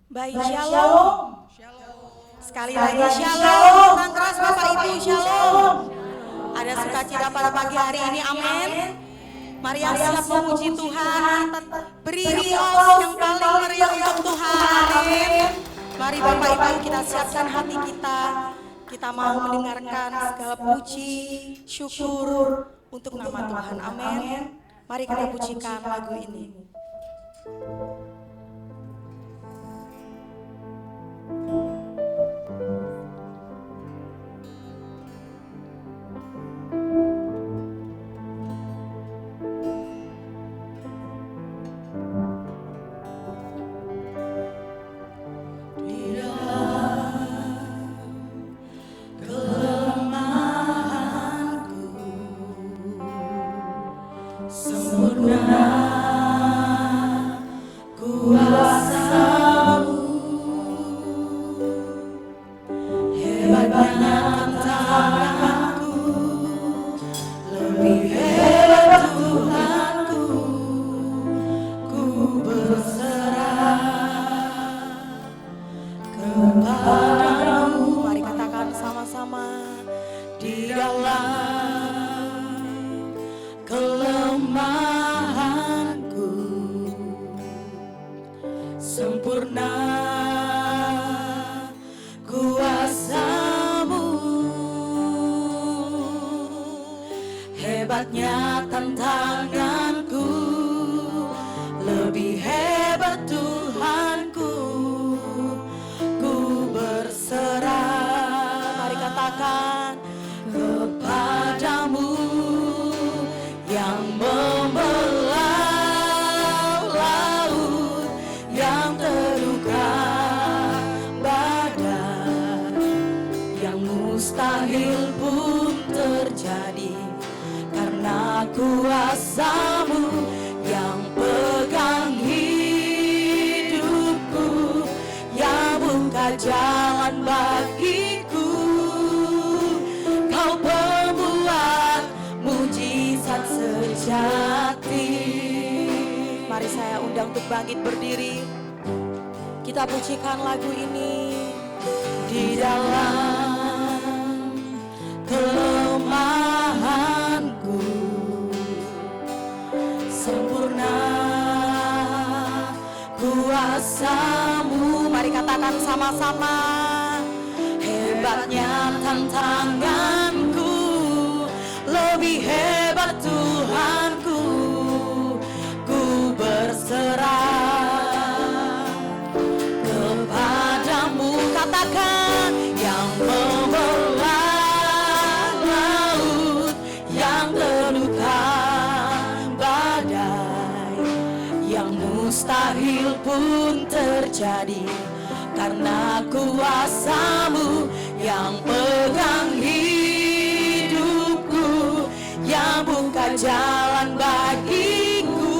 Baik, shalom. Sekali lagi shalom. Tangan keras Bapak Ibu, shalom. Ada sukacita pada pagi hari ini, amin. Mari yang siap memuji Tuhan, beri aplaus yang paling meriah untuk Tuhan, amin. Mari Bapak Ibu kita siapkan hati kita. Kita mau mendengarkan segala puji, syukur untuk nama Tuhan, amin. Mari kita pujikan lagu ini. Mari katakan sama-sama, di dalam kelemahanku sempurna kuasa-Mu, hebatnya tantanganku, lebih hebat Tuhanku. Mari katakan, kepadamu yang membelah laut, yang terluka badai, yang mustahil pun terjadi, karena kuasa-Mu yang pegang hidupku, yang buka jalan bagiku. Kau pembuat mujizat sejati. Mari saya undang untuk bangkit berdiri. Kita pujikan lagu ini. Di dalam kelemahanku sempurna kuasa-Mu. Mari katakan sama-sama, hebatnya tantanganku, lebih hebat Tuhanku. Ku berserah kepadamu. Katakan, yang membelah laut, yang terluka badai, yang mustahil pun terjadi, karena kuasa-Mu yang pegang hidupku, yang buka jalan bagiku.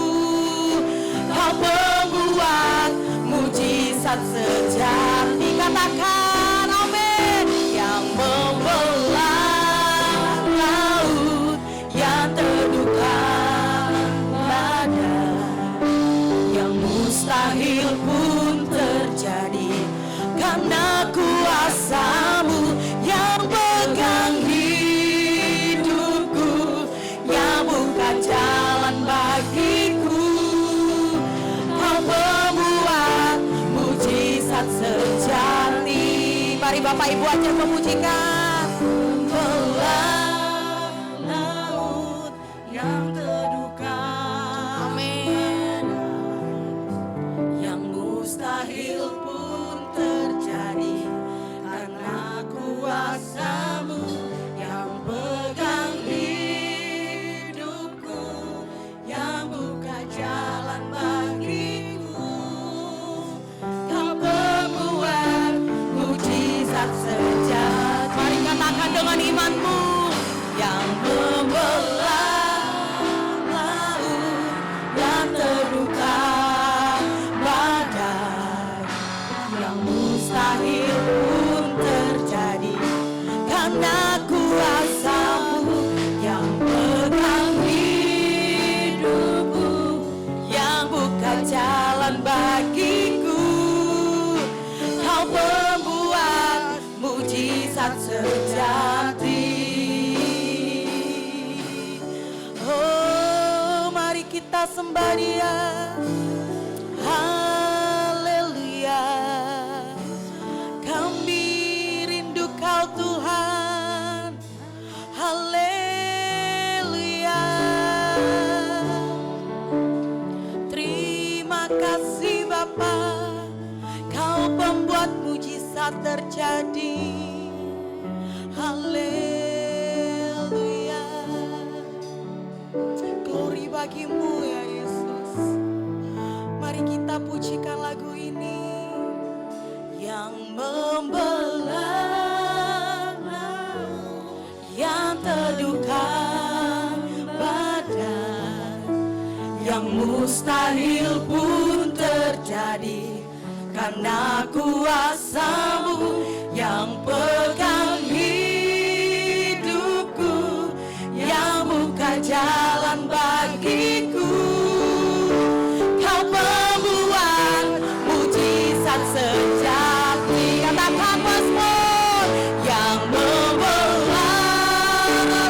Kau pembuat mujizat sejati. Katakan amin. Yang membelah laut, yang terluka badai, yang mustahil pun terjadi, karena kuasa-Mu yang pegang hidupku, yang buka jalan bagiku. Kau pembuat mujizat sejati. Mari Bapak Ibu ajar memujikan. Membelah laut yang terluka, amin, yang mustahil pun terjadi, karena kuasa-Mu yang pegang hidupku, yang buka jalan bagiku. Kau pembuat mujizat sejati. Mari kita sembah Dia. Haleluya. Kami rindu Kau Tuhan. Haleluya. Terima kasih Bapa, Kau pembuat mujizat terjadi. Haleluya. Glory bagimu ya Yesus. Mari kita pujikan lagu ini. Yang membelah, yang teduhkan badan, yang mustahil pun terjadi karena kuasa-Mu yang pegang hidupku, yang buka jalan bagiku. Kau pembuat mujizat sejati. Katakan Mazmur. Yang membelah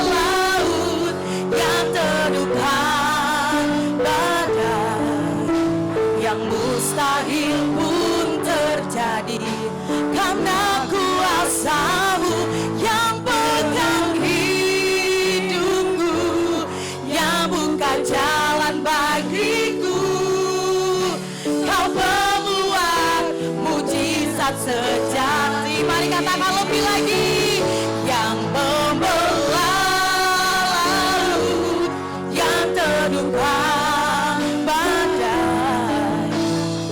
laut, yang teduhkan badan, yang mustahil pun terjadi karena kuasa-Mu yang pegang hidupku, yang buka jalan bagiku. Kau pembuat mujizat sejati. Mari katakan lebih lagi. Yang membelah laut, yang teduhkan badai,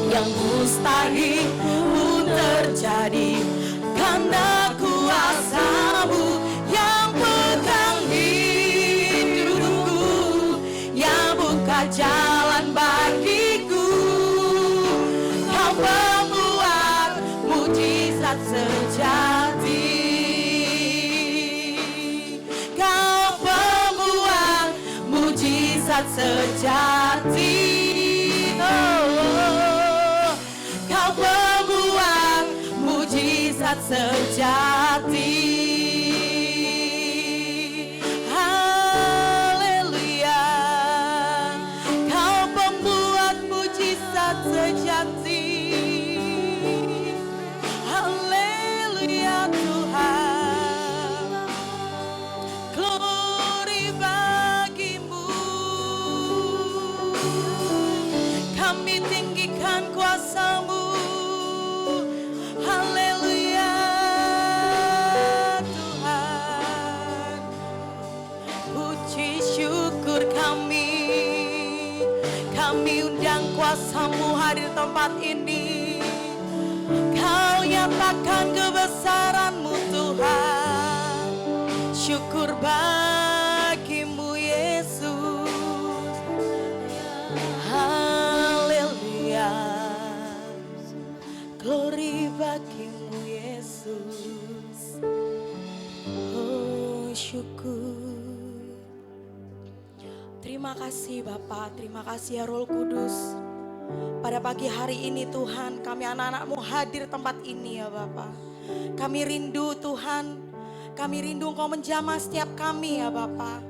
yang mustahil pun terjadi karena kuasa-Mu yang pegang hidupku, yang buka jalan bagiku. Kau pembuat mujizat sejati. Kau pembuat mujizat sejati. Oh, Kau pembuat mujizat sejati. Haleluya. Kau pembuat mujizat sejati. Haleluya Tuhan. Glory bagimu. Kami tinggikan kuasa-Mu. Haleluya Tuhan. Puji syukur kami. Kami undang kuasa-Mu hadir tempat ini. Kau nyatakan kebesaran-Mu Tuhan. Syukur bagimu Yesus. Haleluya. Glory bagimu Yesus. Oh syukur. Terima kasih Bapa, terima kasih ya Roh Kudus. Pada pagi hari ini Tuhan, kami anak-anak-Mu hadir tempat ini ya Bapa. Kami rindu Tuhan, kami rindu Engkau menjamah setiap kami ya Bapa.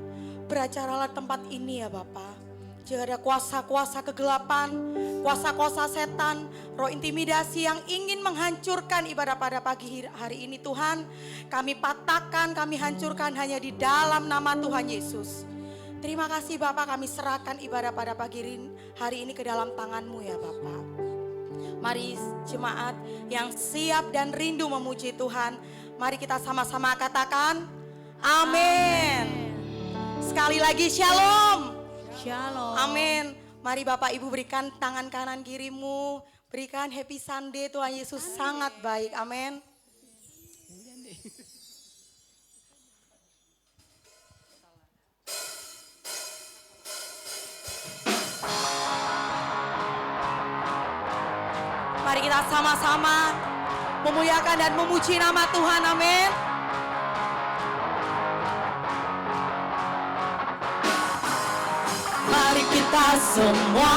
Beracaralah tempat ini ya Bapa. Jika ada kuasa-kuasa kegelapan, kuasa-kuasa setan, roh intimidasi yang ingin menghancurkan ibadah pada pagi hari ini Tuhan, kami patahkan, kami hancurkan hanya di dalam nama Tuhan Yesus. Terima kasih Bapak, kami serahkan ibadah pada pagi hari ini ke dalam tangan-Mu ya Bapak. Mari jemaat yang siap dan rindu memuji Tuhan, mari kita sama-sama katakan amin. Sekali lagi shalom. Shalom. Amin. Mari Bapak Ibu berikan tangan kanan kirimu, berikan happy Sunday, Tuhan Yesus sangat baik. Amin. Mari kita sama-sama memuliakan dan memuji nama Tuhan. Amin. Mari kita semua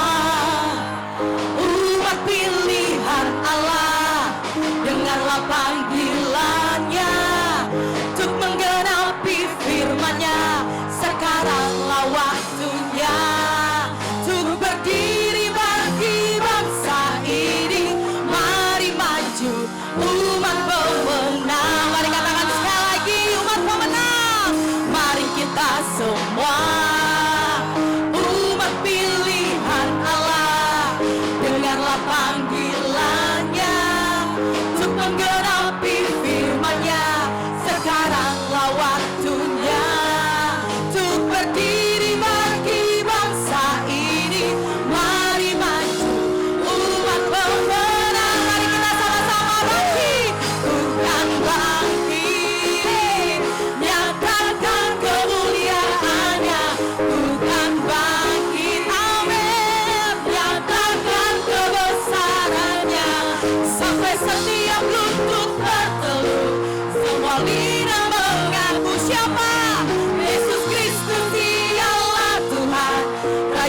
umat pilihan Allah, dengarlah panggilannya untuk menggenapi firman-Nya. Sekaranglah waktunya untuk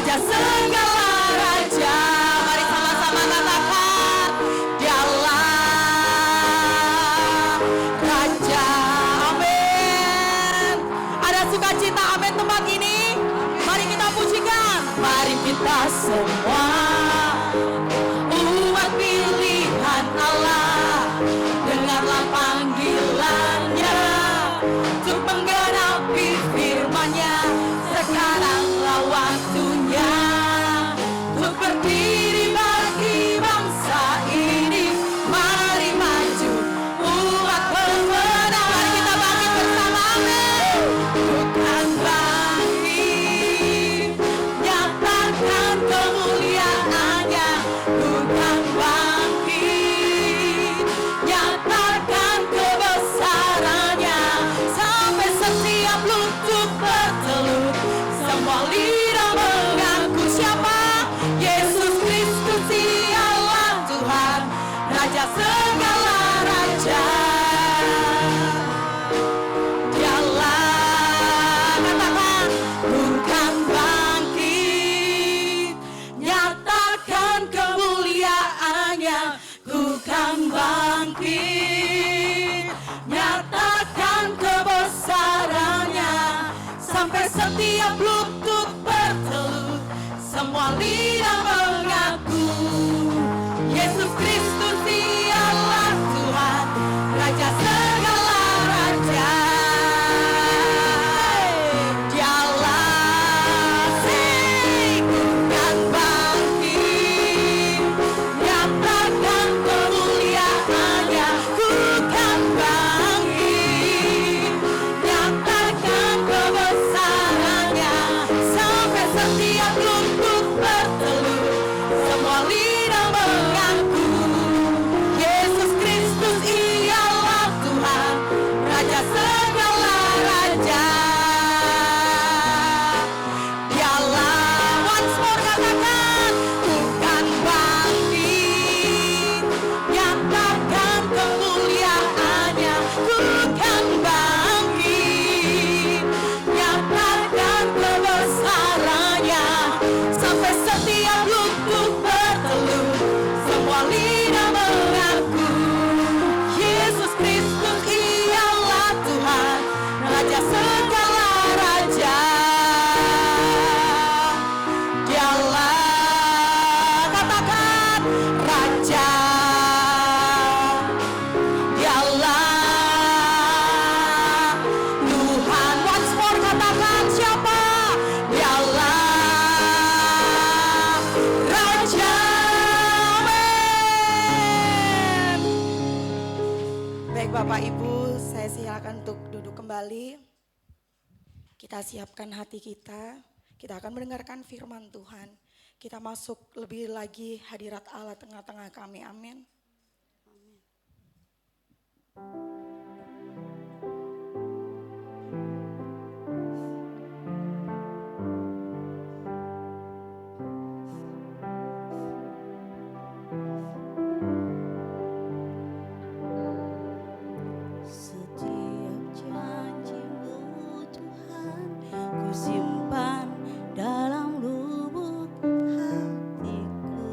Raja segala raja. Mari sama-sama katakan, Dialah Raja. Amin. Ada sukacita, amin, tempat ini. Mari kita pujikan. Mari kita semua umat pilihan Allah, dengarlah panggilannya untuk menggenapi firman-Nya. Sekaranglah waktunya untuk berdiri bagi bangsa ini. Mari maju umat pemenang. Mari kita bangkit bersama, amin. Bukan bangkit, nyatakan kemuliaan-Nya. Bukan bangkit, nyatakan kebesaran-Nya. Sampai setiap lutut bertelut, semua lidah mengaku siapa? Yesus Kristus Dialah Tuhan, Raja segala raja. Dialah, katakan, bukan bangkit, nyatakan kemuliaan-Nya. Bukan bangkit, nyatakan kebesaran-Nya. Sampai setiap lutut bertelut, semua lidah mengaku Yesus Kristus Dialah Tuhan, Raja segala raja. Dialah, sing, bukan bangkit, nyatakan kemuliaan-Nya. Bukan bangkit, nyatakan kebesaran-Nya. Sampai setiap lutut bertelut, semua lidah mengaku Yesus Kristus Ialah Tuhan, Raja segala raja. Dialah, once more katakan, bukan bangkit, nyatakan kemuliaan-Nya. Bukan bangkit, nyatakan kebesaran-Nya. Sampai setiap lutut bertelut, semua lidah mengaku Yesus Kristus Ialah Tuhan, Raja segala raja. Dialah, katakan, Raja. Dialah Tuhan. Once more katakan, siapa? Dialah Raja. Amin. Baik Bapak Ibu, saya silakan untuk duduk kembali. Kita siapkan hati kita. Kita akan mendengarkan firman Tuhan. Kita masuk lebih lagi hadirat Allah tengah-tengah kami. Amin. Setiap janji-Mu Tuhan, ku simpan dalam lubuk hatiku.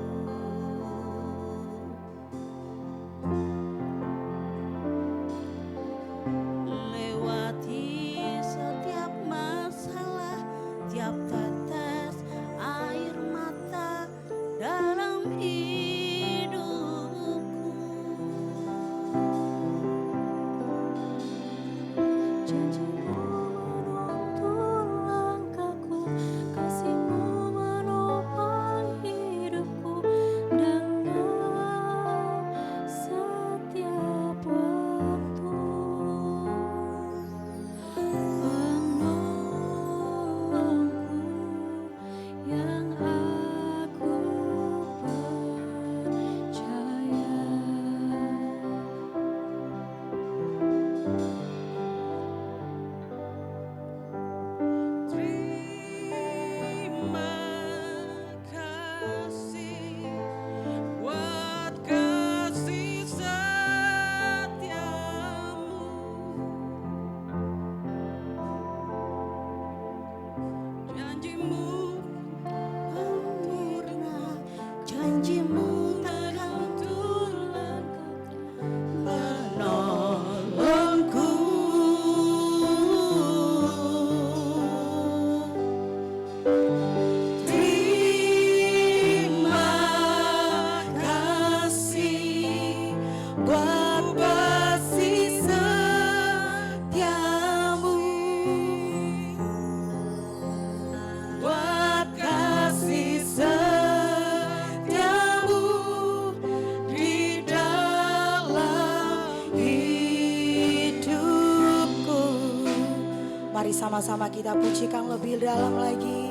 sama-sama kita pujikan lebih dalam lagi.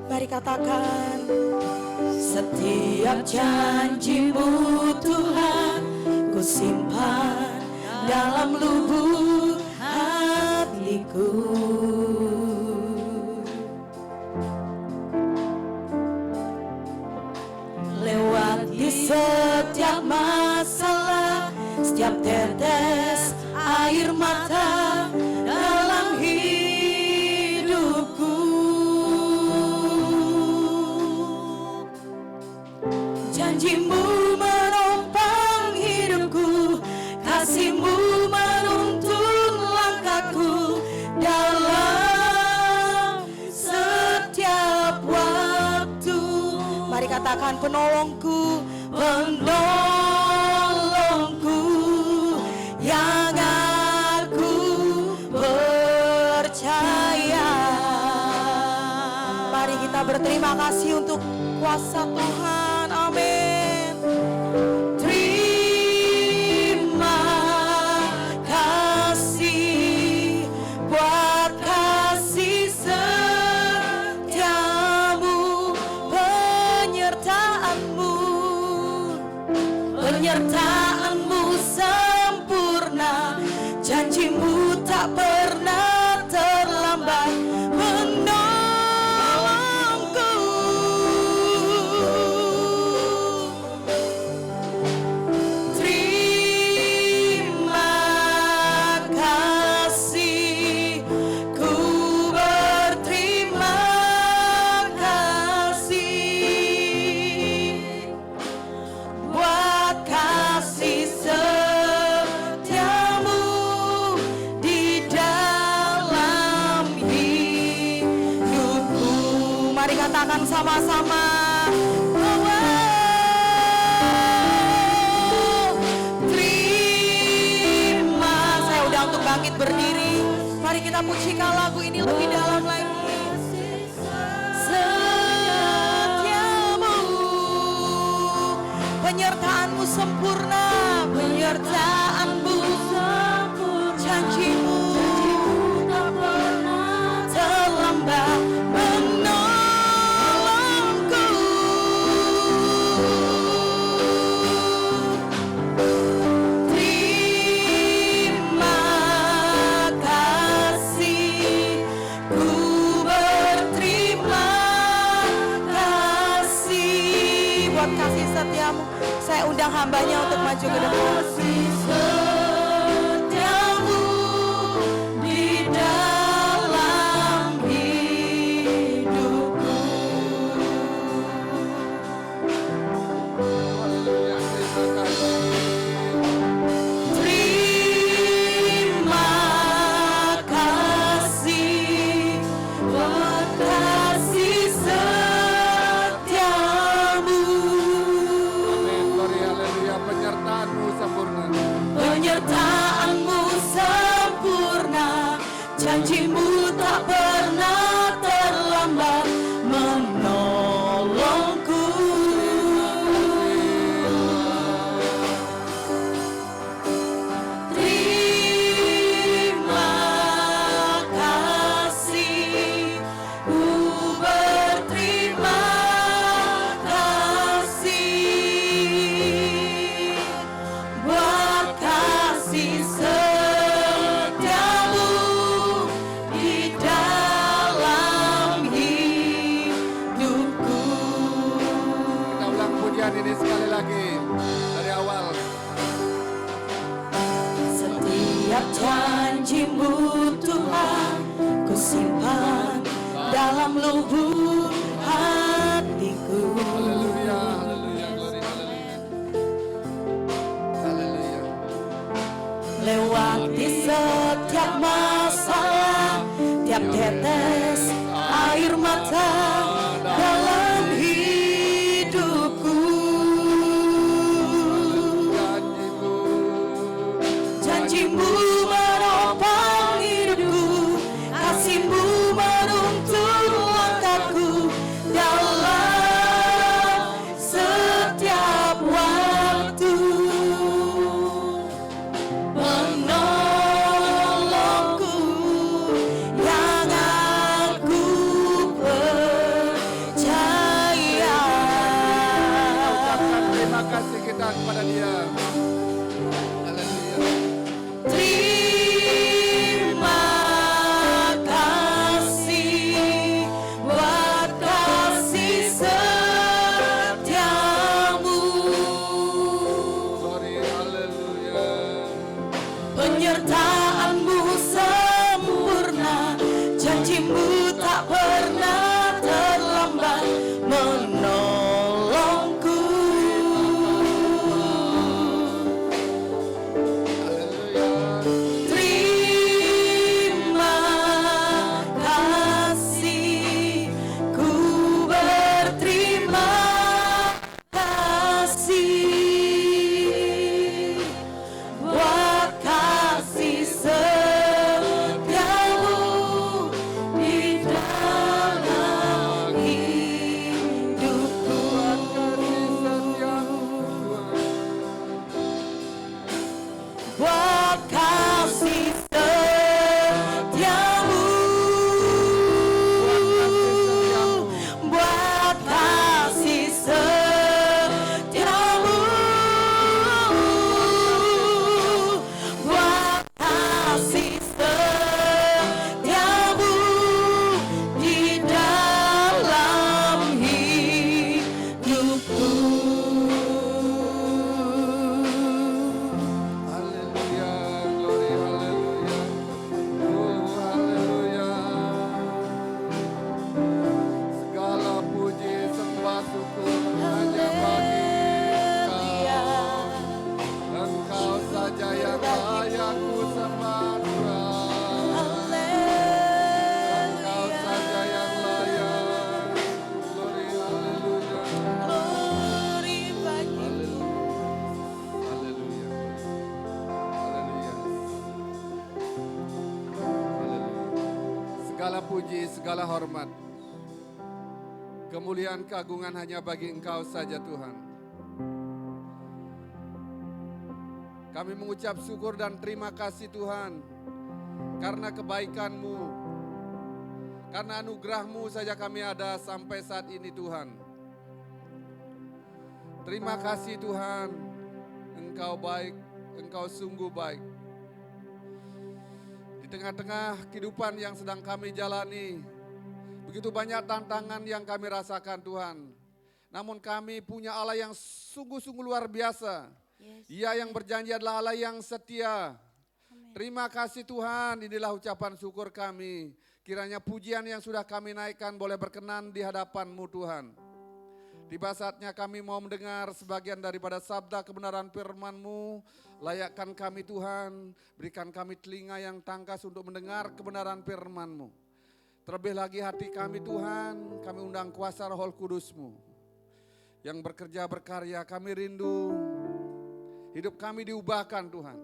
Mari katakan, setiap janji-Mu Tuhan ku simpan dalam lubuk hatiku. Lewati setiap masalah, setiap tetes air mata dalam hidupku. Janji-Mu menopang hidupku, kasih-Mu menuntun langkahku dalam setiap waktu. Mari katakan, penolongku, penolongku yang aku percaya. Mari kita berterima kasih untuk kuasa Tuhan. Amin. Terima kasih buat kasih setiamu, penyertaan-Mu sempurna, janji-Mu tak pernah terlambat menolongku. Terima kasih, ku berterima kasih buat kasih setiamu di dalam hidupku. Mari katakan sama-sama. Terima. Saya udah untuk bangkit berdiri. Mari kita pujikan lagu ini lebih dalam lagi. Setiamu, penyertaan-Mu sempurna, penyertaan-Mu sempurna, janji-Mu tak pernah terlambat menolongku. Terima kasih, ku berterima kasih buat kasih setiamu. Saya undang hambanya untuk maju ke depan. Setiamu di dalam hidupku. Terima kasih buat kasih setiamu. Penyertaan-Mu sempurna, Penyertaan-Mu sempurna, janji-Mu tak pernah terlambat menolongku. Terima kasih, ku berterima kasih buat kasih setiamu di dalam hidupku. kita ulang pujian ini sekali lagi dari awal. Setiap janji-Mu Tuhan ku simpan dalam lubuk hatiku. Haleluya, haleluya, glory, haleluya. Haleluya. Lewati setiap masalah, tiap tetes air mata dalam hidupku. Janji-Mu menopang hidupku, kasih-Mu menuntun langkahku Dia. Haleluya. Terima kasih buat kasih setiamu, Glory, haleluya. penyertaanmu sempurna, janjimu tak pernah terlambat menolongku. Haleluya. Terima kasih, ku berterima kasih buat kasih setiamu di dalam hidupku. Buat kasih setiamu, buat kasih setiamu, buat kasih setiamu di dalam hidupku. Haleluya, glory, haleluya. Oh, haleluya. Segala puji, sembah, syukur hanya bagi Engkau. Engkau saja yang layak ku sembah Tuhan. Engkau saja yang layak. Glory, haleluya. Glory bagi Haleluya. Haleluya. Haleluya. Segala puji, segala hormat, kemuliaan, keagungan hanya bagi Engkau saja Tuhan. Kami mengucap syukur dan terima kasih Tuhan, karena kebaikan-Mu, karena anugerah-Mu saja kami ada sampai saat ini Tuhan. Terima kasih Tuhan, Engkau baik, Engkau sungguh baik. Di tengah-tengah kehidupan yang sedang kami jalani, begitu banyak tantangan yang kami rasakan Tuhan. Namun kami punya Allah yang sungguh-sungguh luar biasa. Dia yang berjanji adalah Allah yang setia. Terima kasih Tuhan, inilah ucapan syukur kami. Kiranya pujian yang sudah kami naikkan boleh berkenan di hadapan-Mu Tuhan. Tiba saatnya kami mau mendengar sebagian daripada sabda kebenaran firman-Mu. Layakkan kami Tuhan, berikan kami telinga yang tangkas untuk mendengar kebenaran firman-Mu. Terlebih lagi hati kami Tuhan, kami undang kuasa Roh Kudus-Mu. Yang bekerja berkarya, kami rindu hidup kami diubahkan Tuhan.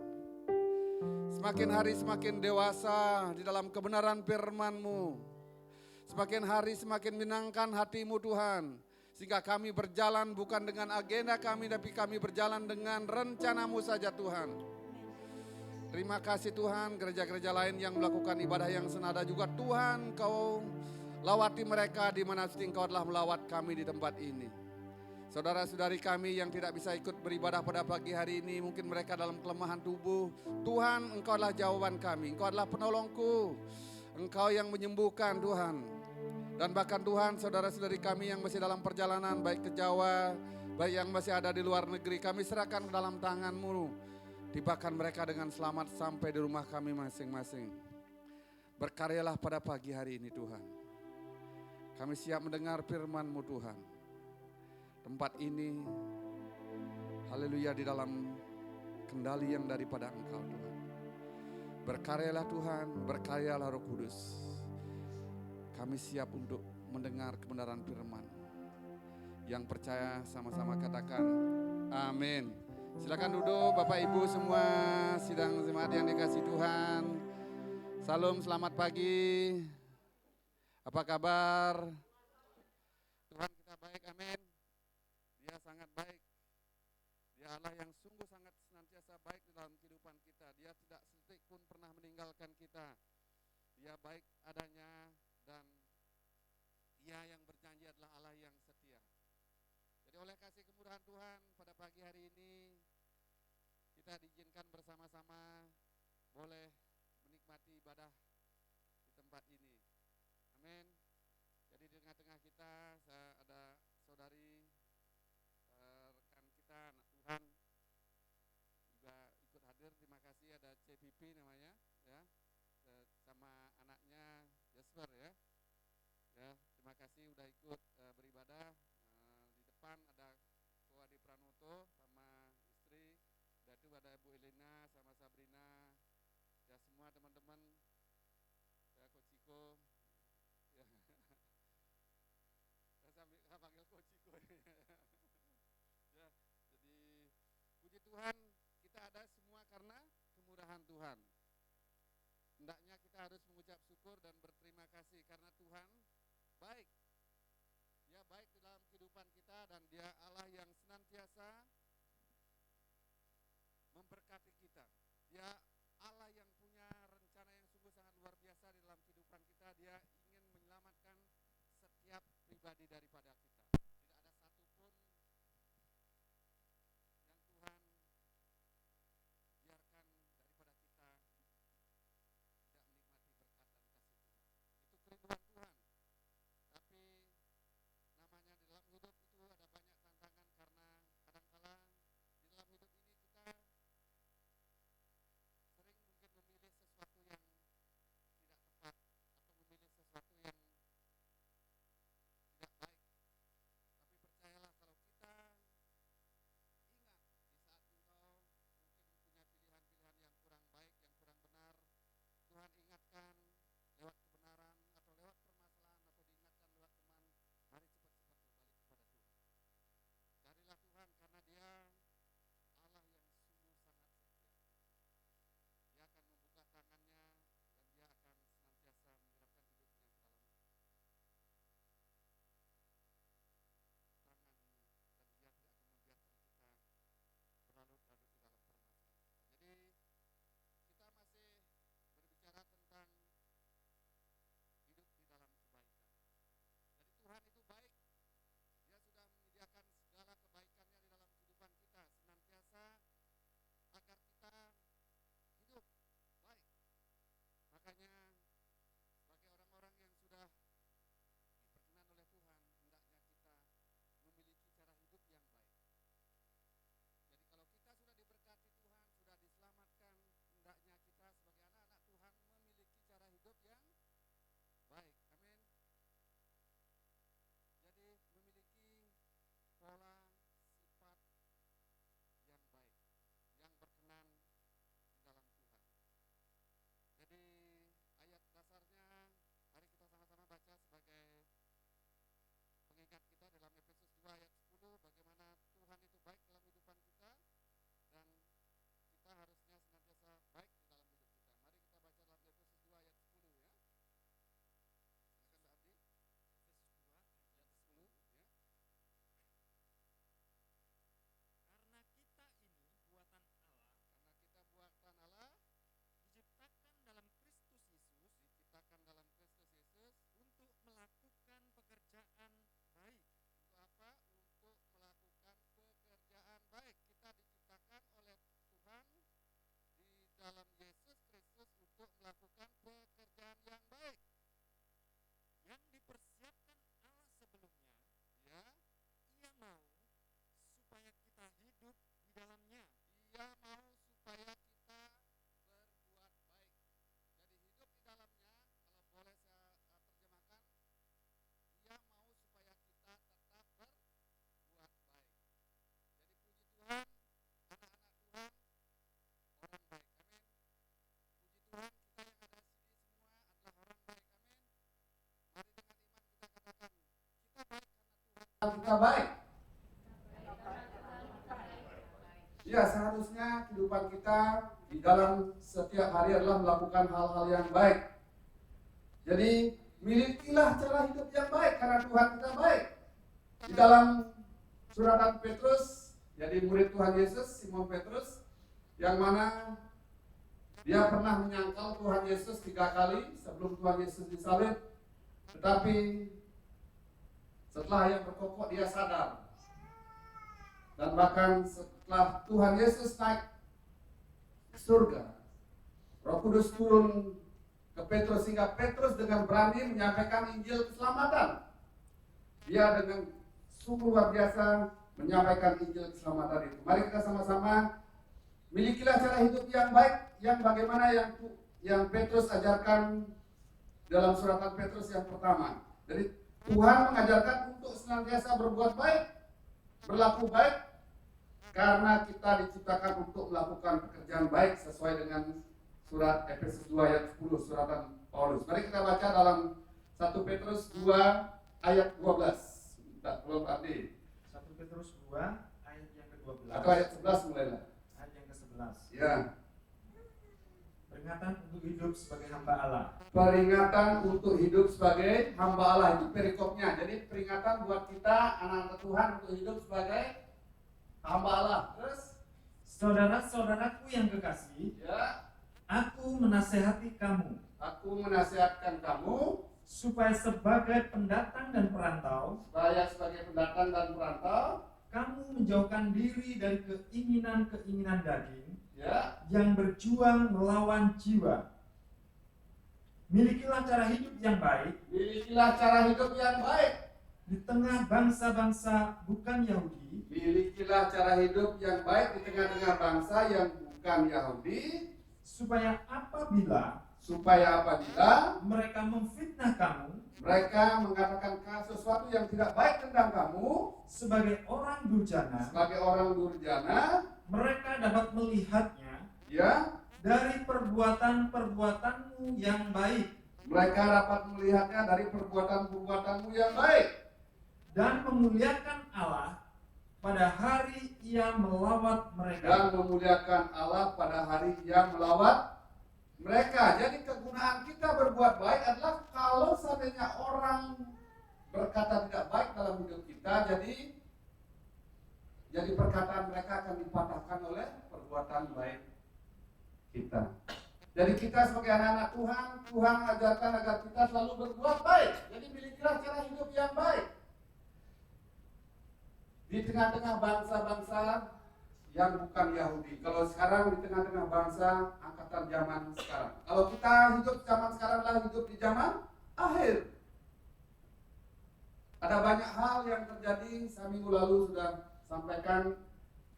Semakin hari semakin dewasa di dalam kebenaran firman-Mu. Semakin hari semakin menyenangkan hati-Mu Tuhan. Sehingga kami berjalan bukan dengan agenda kami, tapi kami berjalan dengan rencana-Mu saja Tuhan. Terima kasih Tuhan, gereja-gereja lain yang melakukan ibadah yang senada juga Tuhan, Kau lawati mereka di mana Engkau telah melawat kami di tempat ini. Saudara-saudari kami yang tidak bisa ikut beribadah pada pagi hari ini, mungkin mereka dalam kelemahan tubuh. Tuhan, Engkau adalah jawaban kami, Engkau adalah penolongku. Engkau yang menyembuhkan Tuhan. Dan bahkan Tuhan, saudara-saudari kami yang masih dalam perjalanan, baik ke Jawa, baik yang masih ada di luar negeri, kami serahkan ke dalam tangan-Mu. Tibakan mereka dengan selamat sampai di rumah kami masing-masing. Berkaryalah pada pagi hari ini Tuhan. Kami siap mendengar firman-Mu Tuhan. Tempat ini, haleluya, di dalam kendali yang daripada Engkau Tuhan. Berkaryalah Tuhan, berkaryalah Roh Kudus. Kami siap untuk mendengar kebenaran firman. Yang percaya sama-sama katakan amin. Silakan duduk Bapak Ibu semua, sidang jemaat yang dikasihi Tuhan. Salam, selamat pagi. Apa kabar? Tuhan kita baik, amin. Dia sangat baik. Dia Allah yang sungguh sangat senantiasa baik di dalam kehidupan kita. Dia tidak sedetik pun pernah meninggalkan kita. Dia baik adanya dan Dia yang berjanji adalah Allah yang setia. Jadi oleh kasih kemurahan Tuhan pada pagi hari ini, kita diizinkan bersama-sama boleh menikmati ibadah di tempat ini. Amin. Jadi di tengah-tengah kita ada saudari rekan kita anak Tuhan juga ikut hadir. Terima kasih, ada CPP namanya ya, sama anaknya Jasper ya. Ya, terima kasih udah ikut beribadah. Di depan ada Ko Adi Pranoto sama istri. Dan itu ada Bu Elena sama Sabrina. Ya semua teman-teman. Ya Ko Ciko. Ya. Saya panggil Ko Ciko. Ya, jadi puji Tuhan kita ada semua karena kemurahan Tuhan. Hendaknya kita harus mengucap syukur dan berterima kasih karena Tuhan baik. Dia baik di dalam kehidupan kita dan Dia Allah yang senantiasa memberkati kita. Dia Allah yang punya rencana yang sungguh sangat luar biasa di dalam kehidupan kita. Dia ingin menyelamatkan setiap pribadi daripada kita. Tidak ada satupun yang Tuhan biarkan daripada kita tidak menikmati berkat dan kasih Tuhan. Itu kerinduan Tuhan. Tapi namanya di dalam hidup itu ada banyak tantangan karena kadang-kala di dalam hidup ini kita sering mungkin memilih sesuatu yang tidak tepat atau memilih sesuatu yang tidak baik. Tapi percayalah kalau kita ingat di saat engkau mungkin punya pilihan-pilihan yang kurang baik, yang kurang benar, Tuhan ingatkan lewat kebenaran atau lewat permasalahan atau diingatkan lewat teman, mari cepat-cepat berbalik kepada Tuhan. Carilah Tuhan karena Dia Allah yang sungguh sangat setia. Dia akan membuka tangannya dan Dia akan senantiasa menyerahkan hidupnya ke dalam tangannya dan Dia tidak akan membiarkan kita berlarut-larut di dalam permasalahan. Jadi kita masih berbicara tentang hidup di dalam kebaikan. Jadi Tuhan itu baik. Dia sudah menyediakan segala kebaikannya di dalam kehidupan kita senantiasa agar kita hidup baik. Makanya sebagai orang-orang yang sudah diperkenan oleh Tuhan, hendaknya kita memiliki cara hidup yang baik. Jadi kalau kita sudah diberkati Tuhan, sudah diselamatkan, hendaknya kita sebagai anak-anak Tuhan memiliki cara hidup yang baik. Amin. Jadi memiliki pola sifat yang baik, yang berkenan di dalam Tuhan. Jadi ayat dasarnya mari kita sama-sama baca sebagai pengingat kita dalam Efesus 2 ayat 10, bagaimana Tuhan itu baik dalam kehidupan kita dan kita harusnya senantiasa baik di dalam hidup kita. Mari kita baca dalam Efesus 2 ayat 10 ya. Silakan Mbak Abdi. Efesus 2 ayat 10 ya. Karena kita ini buatan Allah, diciptakan dalam Kristus Yesus untuk melakukan pekerjaan baik. Untuk apa? Untuk melakukan pekerjaan baik. Kita diciptakan oleh Tuhan di dalam Yesus Kristus untuk melakukan pekerjaan yang baik. Yang dipersiapkan Allah sebelumnya, Ya, Ia mau supaya kita hidup di dalamnya. Dia mau supaya kita berbuat baik. Jadi hidup di dalamnya, kalau boleh saya terjemahkan, Dia mau supaya kita tetap berbuat baik. Jadi puji Tuhan, anak-anak Tuhan, orang baik. Amin. Puji Tuhan, kita yang ada di sini semua adalah orang baik. Amin. Mari dengan iman kita katakan, kita baik karena Tuhan kita baik. Ya, seharusnya kehidupan kita di dalam setiap hari adalah melakukan hal-hal yang baik. Jadi, milikilah cara hidup yang baik karena Tuhan kita baik. Di dalam suratan Petrus, jadi murid Tuhan Yesus, Simon Petrus, yang mana dia pernah menyangkal Tuhan Yesus 3 kali sebelum Tuhan Yesus disalib. Tetapi setelah yang berkokok dia sadar. Dan bahkan setelah Tuhan Yesus naik surga. Roh Kudus turun ke Petrus sehingga Petrus dengan berani menyampaikan Injil keselamatan. Dia dengan sungguh luar biasa menyampaikan Injil keselamatan itu. Mari kita sama-sama milikilah cara hidup yang baik, yang bagaimana yang Petrus ajarkan dalam suratan Petrus yang pertama. Jadi Tuhan mengajarkan untuk senantiasa berbuat baik, berlaku baik, karena kita diciptakan untuk melakukan pekerjaan baik sesuai dengan surat Efesus 2 ayat 10, suratan Paulus. Mari kita baca dalam 1 Petrus 2 ayat 12. Belum tadi. 1 Petrus 2 ayat yang ke-12 Atau ayat 11 mulailah. ayat yang ke-11. Ya. Peringatan untuk hidup sebagai hamba Allah. Peringatan untuk hidup sebagai hamba Allah, itu perikopnya. Jadi peringatan buat kita anak-anak Tuhan untuk hidup sebagai hamba Allah. Terus, Saudara-saudaraku yang kekasih, ya, aku menasehati kamu aku menasihatkan kamu supaya sebagai pendatang dan perantau, supaya sebagai pendatang dan perantau, kamu menjauhkan diri dari keinginan-keinginan daging ya, yang berjuang melawan jiwa. Milikilah cara hidup yang baik milikilah cara hidup yang baik. di tengah bangsa-bangsa bukan Yahudi, Milikilah cara hidup yang baik di tengah-tengah bangsa yang bukan Yahudi, supaya apabila mereka memfitnah kamu mengatakan sesuatu yang tidak baik tentang kamu sebagai orang durjana, sebagai orang durjana, mereka dapat melihatnya ya, dari perbuatan-perbuatanmu yang baik mereka dapat melihatnya dari perbuatan-perbuatanmu yang baik dan memuliakan Allah pada hari Ia melawat mereka. dan memuliakan Allah pada hari Ia melawat mereka. Jadi kegunaan kita berbuat baik adalah kalau seandainya orang berkata tidak baik dalam hidup kita, jadi perkataan mereka akan dipatahkan oleh perbuatan baik kita. Jadi kita sebagai anak-anak Tuhan, Tuhan ajarkan agar kita selalu berbuat baik. Jadi milikilah cara hidup yang baik di tengah-tengah bangsa-bangsa yang bukan Yahudi. Kalau sekarang di tengah-tengah bangsa angkatan zaman sekarang. Kalau kita hidup zaman sekarang adalah hidup di zaman akhir. Ada banyak hal yang terjadi. Saya minggu lalu sudah sampaikan,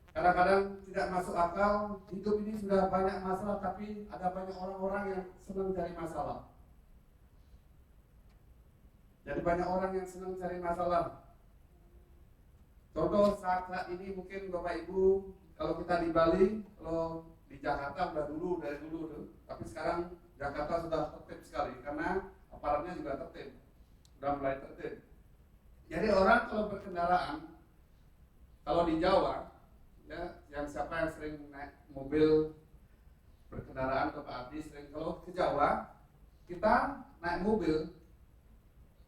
kadang-kadang tidak masuk akal. Hidup ini sudah banyak masalah, tapi ada banyak orang-orang yang senang cari masalah. Jadi banyak orang yang senang cari masalah. Contoh saat ini mungkin Bapak Ibu, kalau kita di Bali, kalau di Jakarta udah dari dulu tuh. Tapi sekarang Jakarta sudah tertib sekali karena aparatnya juga tertib, sudah mulai tertib. Jadi orang kalau berkendaraan, kalau di Jawa, ya, yang siapa yang sering naik mobil berkendaraan ke Pak Abdi, sering kalau ke Jawa, kita naik mobil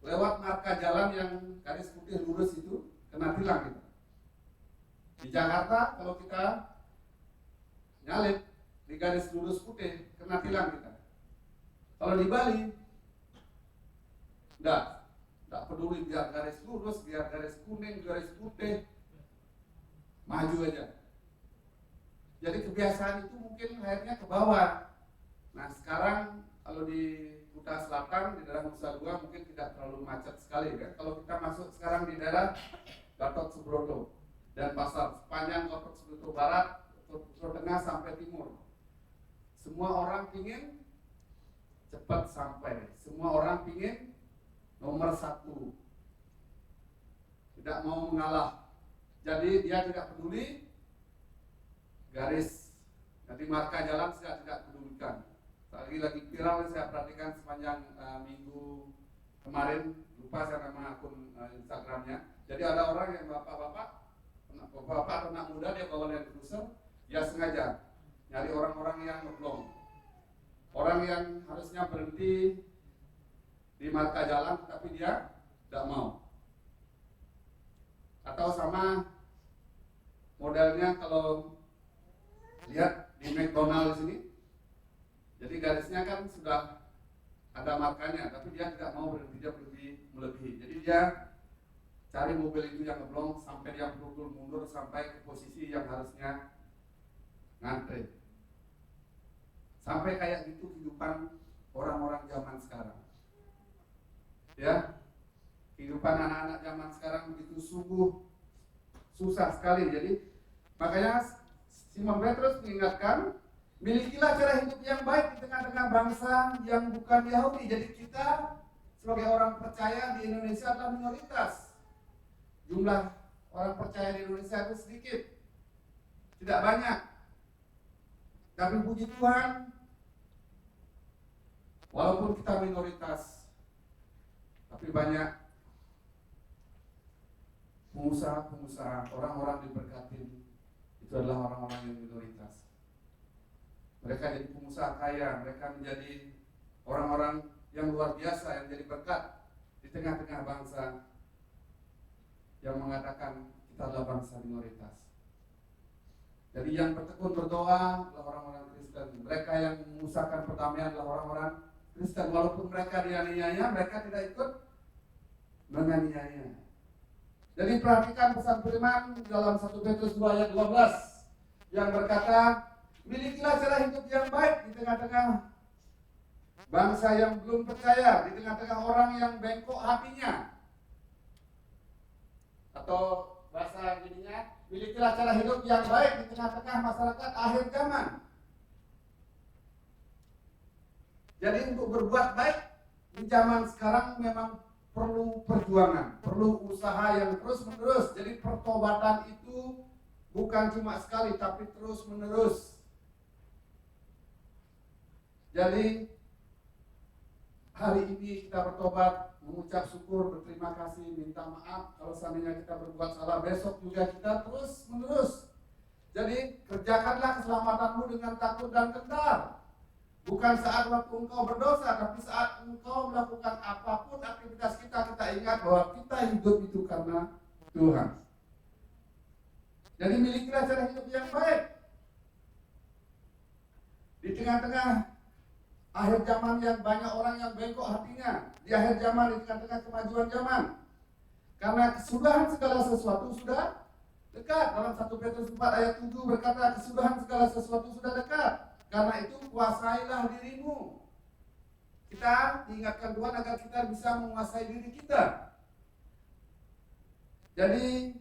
lewat marka jalan yang garis putih lurus itu, kena tilang kita. Di Jakarta kalau kita nyalip di garis lurus putih, kena tilang kita. Kalau di Bali, enggak peduli biar garis lurus, biar garis kuning, garis putih, maju aja. Jadi kebiasaan itu mungkin akhirnya ke bawah. Nah sekarang kalau di Kuta Selatan, di daerah Nusa Dua mungkin tidak terlalu macet sekali kan. Kalau kita masuk sekarang di daerah Gatot Subroto dan pasar sepanjang Gatot Subroto Barat, Subroto Tengah sampai Timur, semua orang pingin cepat sampai, semua orang pingin nomor 1, tidak mau mengalah. Jadi dia tidak peduli garis, jadi marka jalan saya tidak pedulikan. Lagi viral saya perhatikan sepanjang minggu kemarin, lupa saya nama akun Instagramnya. Jadi ada orang yang bapak-bapak anak muda, dia bawa Land Cruiser, dia sengaja nyari orang-orang yang ngeblong, orang yang harusnya berhenti di marka jalan tapi dia tidak mau. Atau sama modelnya kalau lihat di McDonald sini, jadi garisnya kan sudah ada markanya, tapi dia tidak mau berhenti, dia berhenti melebihi. Jadi dia cari mobil itu yang ngeblong sampai dia mundur sampai ke posisi yang harusnya ngantri. Sampai kayak gitu kehidupan orang-orang zaman sekarang. Ya, kehidupan anak-anak zaman sekarang begitu sungguh susah sekali. Jadi makanya Simon Petrus mengingatkan, milikilah cara hidup yang baik di tengah-tengah bangsa yang bukan Yahudi. Jadi kita sebagai orang percaya di Indonesia adalah minoritas. Jumlah orang percaya di Indonesia itu sedikit, tidak banyak. Tapi puji Tuhan, walaupun kita minoritas, tapi banyak pengusaha-pengusaha, orang-orang diberkati, itu adalah orang-orang yang minoritas. Mereka jadi pengusaha kaya, mereka menjadi orang-orang yang luar biasa, yang jadi berkat di tengah-tengah bangsa yang mengatakan kita adalah bangsa minoritas. Jadi yang bertekun berdoa adalah orang-orang Kristen. Mereka yang mengusahakan perdamaian adalah orang-orang Kristen. Walaupun mereka dianiaya, mereka tidak ikut menganiaya. Jadi perhatikan pesan firman dalam 1 Petrus 2 ayat 12 yang berkata, milikilah cara hidup yang baik di tengah-tengah bangsa yang belum percaya, di tengah-tengah orang yang bengkok hatinya. Atau bahasa ininya, milikilah cara hidup yang baik di tengah-tengah masyarakat akhir zaman. Jadi untuk berbuat baik di zaman sekarang memang perlu perjuangan, perlu usaha yang terus-menerus. Jadi pertobatan itu bukan cuma sekali, tapi terus-menerus. Jadi hari ini kita bertobat, mengucap syukur, berterima kasih, minta maaf kalau seandainya kita berbuat salah. Besok juga kita terus-menerus. Jadi kerjakanlah keselamatanmu dengan takut dan gentar. Bukan saat waktu engkau berdosa, tapi saat engkau melakukan apapun aktivitas kita ingat bahwa kita hidup itu karena Tuhan. Jadi milikilah cara hidup yang baik. Di tengah-tengah akhir zaman yang banyak orang yang bengkok hatinya, di akhir zaman, di tengah-tengah kemajuan zaman. Karena kesudahan segala sesuatu sudah dekat. Dalam 1 Petrus 4 ayat 7 berkata, kesudahan segala sesuatu sudah dekat. Karena itu kuasailah dirimu. Kita diingatkan Tuhan agar kita bisa menguasai diri kita. Jadi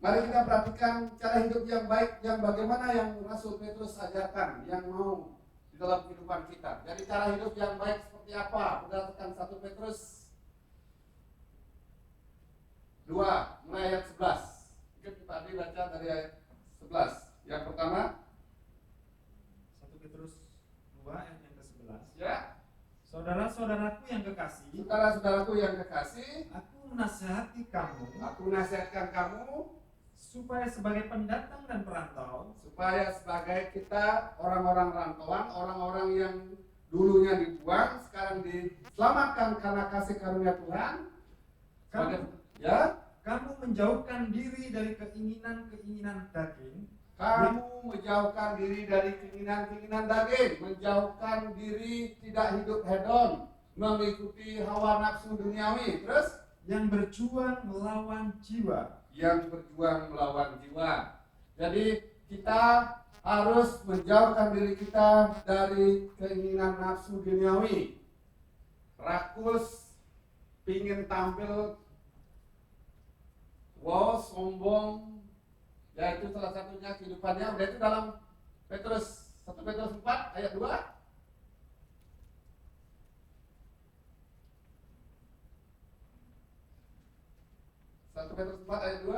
mari kita perhatikan cara hidup yang baik, yang bagaimana yang Rasul Petrus ajarkan, yang mau di dalam kehidupan kita. Jadi cara hidup yang baik seperti apa? Berdasarkan 1 Petrus 2 mulai ayat 11. Mungkin tadi baca dari ayat 11. Yang pertama, 1 Petrus 2 ayat yang ke-11. ya. Saudara-saudaraku yang kekasih, Saudara-saudaraku yang kekasih, aku menasihati kamu aku nasihatkan kamu supaya sebagai pendatang dan perantau, supaya sebagai kita orang-orang rantauan, orang-orang yang dulunya dibuang, sekarang diselamatkan karena kasih karunia Tuhan. kamu menjauhkan diri dari keinginan-keinginan daging, Kamu menjauhkan diri dari keinginan-keinginan daging, menjauhkan diri tidak hidup hedon, mengikuti hawa nafsu duniawi. Terus yang berjuang melawan jiwa. Jadi kita harus menjauhkan diri kita dari keinginan nafsu duniawi. Rakus, pingin tampil, sombong, ya itu salah satunya kehidupannya. Udah itu dalam 1 Petrus 4 ayat 2. 1 Petrus 4 ayat 2.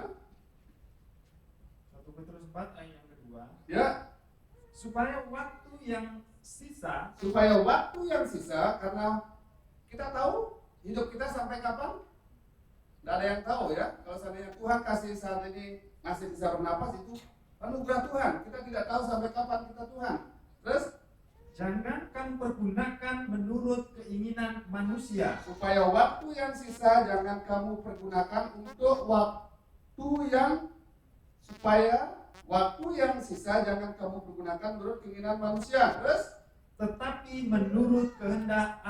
1 Petrus 4 ayat yang kedua. Ya, Supaya waktu yang sisa karena kita tahu hidup kita sampai kapan? Tidak ada yang tahu ya. Kalau seandainya Tuhan kasih saat ini masih bisa bernapas, itu anugerah Tuhan. Kita tidak tahu sampai kapan kita Tuhan. Terus jangan kamu pergunakan menurut keinginan manusia, supaya waktu yang sisa jangan kamu pergunakan untuk menurut keinginan manusia. Terus tetapi menurut kehendak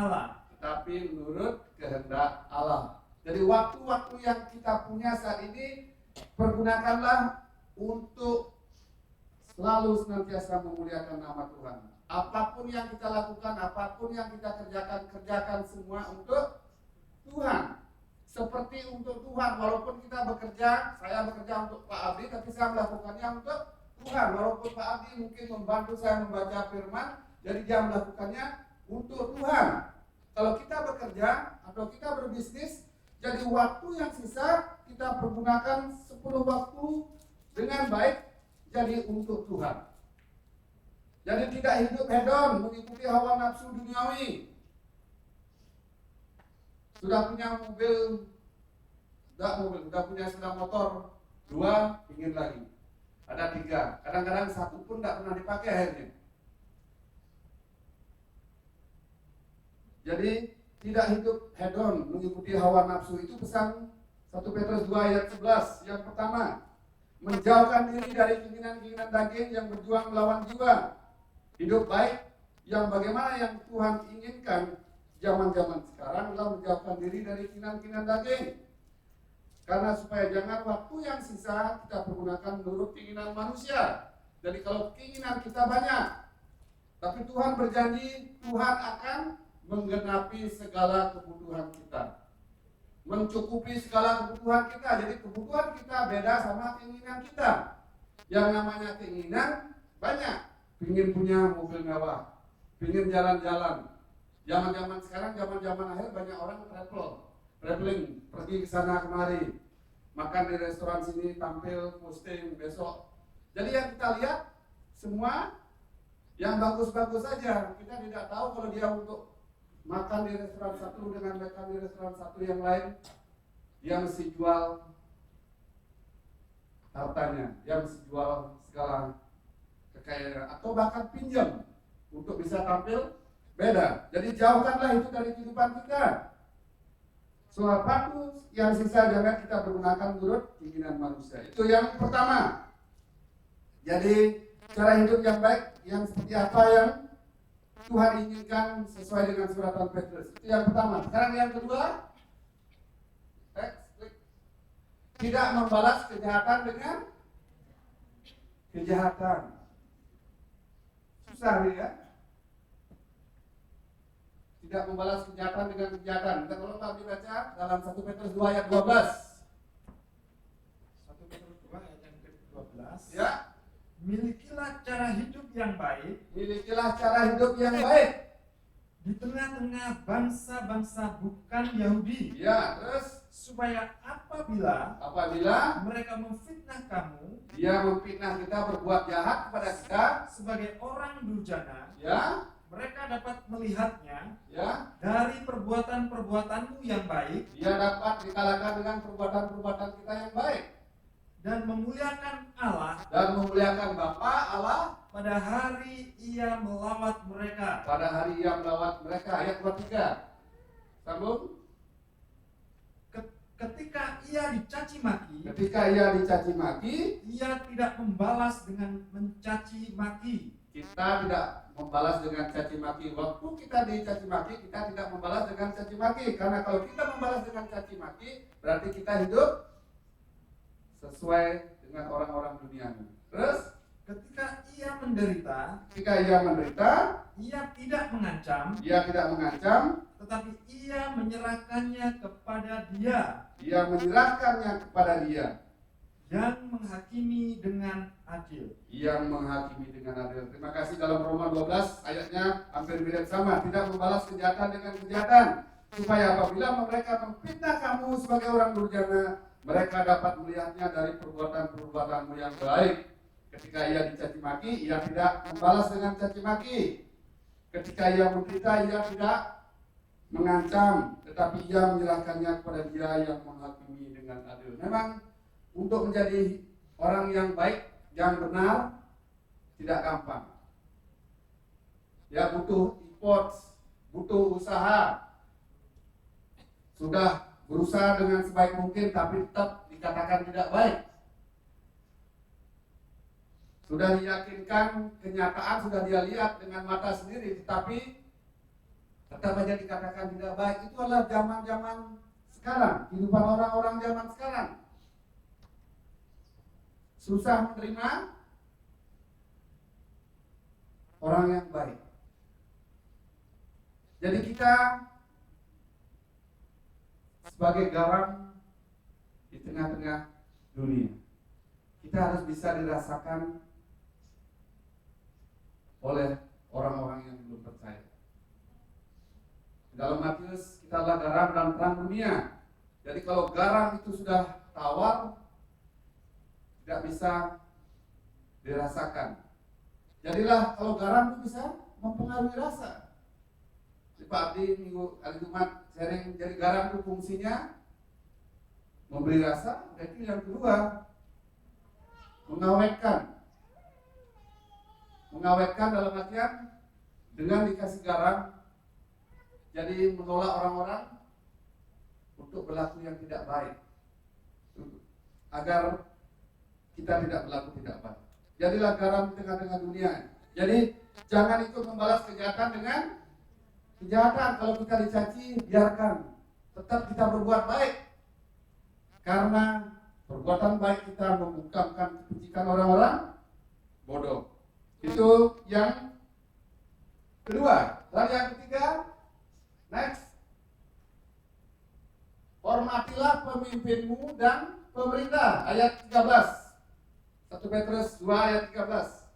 Allah. Jadi waktu-waktu yang kita punya saat ini pergunakanlah untuk selalu senantiasa memuliakan nama Tuhan. Apapun yang kita lakukan, apapun yang kita kerjakan, kerjakan semua untuk Tuhan. Seperti untuk Tuhan, walaupun kita bekerja, saya bekerja untuk Pak Abdi, tapi saya melakukannya untuk Tuhan. Walaupun Pak Abdi mungkin membantu saya membaca firman, jadi dia melakukannya untuk Tuhan. Kalau kita bekerja atau kita berbisnis, jadi waktu yang sisa kita pergunakan 10 waktu dengan baik, jadi untuk Tuhan. Jadi tidak hidup hedon, mengikuti hawa nafsu duniawi. Sudah punya sudah punya sepeda motor 2, ingin lagi. Ada 3, kadang-kadang 1 pun tidak pernah dipakai akhirnya. Jadi tidak hidup hedon, mengikuti hawa nafsu. Itu pesan 1 Petrus 2 ayat 11. Yang pertama, menjauhkan diri dari keinginan-keinginan daging yang berjuang melawan jiwa. Hidup baik yang bagaimana yang Tuhan inginkan zaman-zaman sekarang adalah menjauhkan diri dari keinginan-keinginan daging. Karena supaya jangan waktu yang sisa kita pergunakan menurut keinginan manusia. Jadi kalau keinginan kita banyak, tapi Tuhan berjanji Tuhan akan menggenapi segala kebutuhan kita, mencukupi segala kebutuhan kita. Jadi kebutuhan kita beda sama keinginan kita. Yang namanya keinginan banyak, pingin punya mobil mewah, pingin jalan-jalan. Zaman-zaman sekarang, zaman-zaman akhir banyak orang traveling, pergi ke sana kemari, makan di restoran sini, tampil, posting besok. Jadi yang kita lihat semua yang bagus-bagus saja. Kita tidak tahu kalau dia untuk makan di restoran satu dengan makan di restoran satu yang lain, dia mesti jual hartanya, dia mesti jual segala kekayaan, atau bahkan pinjam untuk bisa tampil beda. Jadi jauhkanlah itu dari kehidupan kita. Soal waktu yang sisa jangan kita pergunakan menurut keinginan manusia. Itu yang pertama. Jadi cara hidup yang baik yang seperti apa yang Tuhan inginkan sesuai dengan suratan Petrus. Itu yang pertama. Sekarang yang kedua, tidak membalas kejahatan dengan kejahatan. Susah nih ya. Tidak membalas kejahatan dengan kejahatan. Kita tolong Pak dibaca dalam 1 Petrus 2 ayat 12. 1 Petrus 2 ayat yang ke-12. Ya. Milikilah cara hidup yang baik. Milikilah cara hidup yang baik Di tengah-tengah bangsa-bangsa bukan Yahudi. ya, terus Supaya apabila apabila mereka memfitnah kamu dia memfitnah kita berbuat jahat kepada kita, sebagai orang durjana, ya, mereka dapat melihatnya ya, dari perbuatan-perbuatanmu yang baik dia dapat dikalahkan dengan perbuatan-perbuatan kita yang baik dan memuliakan Allah dan memuliakan Bapa Allah pada hari ia melawat mereka. pada hari ia melawat mereka. Ayat 23. Sambung. Ketika ia dicaci maki, Ketika ia dicaci maki, ia tidak membalas dengan mencaci maki. kita tidak membalas dengan caci maki. Waktu kita dicaci maki, kita tidak membalas dengan caci maki. Karena kalau kita membalas dengan caci maki, berarti kita hidup sesuai dengan orang-orang dunia. Terus, Ketika ia menderita, ketika ia menderita, ia tidak mengancam, ia tidak mengancam, tetapi ia menyerahkannya kepada Dia ia menyerahkannya kepada dia yang menghakimi dengan adil. yang menghakimi dengan adil. Terima kasih. Dalam Roma 12 ayatnya hampir mirip sama. Tidak membalas kejahatan dengan kejahatan, supaya apabila mereka memfitnah kamu sebagai orang durjana, mereka dapat melihatnya dari perbuatan-perbuatanmu yang baik. Ketika ia dicaci maki, ia tidak membalas dengan caci maki. Ketika ia menderita, ia tidak mengancam, tetapi ia menyerahkannya kepada dia yang menghakimi dengan adil. Memang untuk menjadi orang yang baik, yang benar, tidak gampang. Ya, butuh effort, butuh usaha. Sudah berusaha dengan sebaik mungkin, tapi tetap dikatakan tidak baik. Sudah diyakinkan, kenyataan sudah dia lihat dengan mata sendiri, tetapi tetap saja dikatakan tidak baik. Itu adalah zaman-zaman sekarang, kehidupan orang-orang zaman sekarang. Susah menerima, kita sebagai garam di tengah-tengah dunia, kita harus bisa dirasakan oleh orang-orang yang belum percaya. Dalam Matius, kita adalah garam dan terang dunia. Jadi kalau garam itu sudah tawar, tidak bisa dirasakan. Jadilah kalau garam itu bisa mempengaruhi rasa. Pak Abdi minggu hari Jumat sharing, jadi garam itu fungsinya memberi rasa. Itu yang kedua, mengawetkan dalam artian dengan dikasih garam, jadi menolak orang-orang untuk berlaku yang tidak baik, agar kita tidak berlaku tidak baik. Jadilah garam di tengah-tengah dunia. Jadi jangan ikut membalas kejahatan dengan kejahatan. Kalau kita dicaci, biarkan, tetap kita berbuat baik, karena perbuatan baik kita membungkamkan kebajikan orang-orang bodoh. Itu yang kedua. Lalu yang ketiga, next, hormatilah pemimpinmu dan pemerintah. Ayat 13, 1 Petrus 2 ayat 13.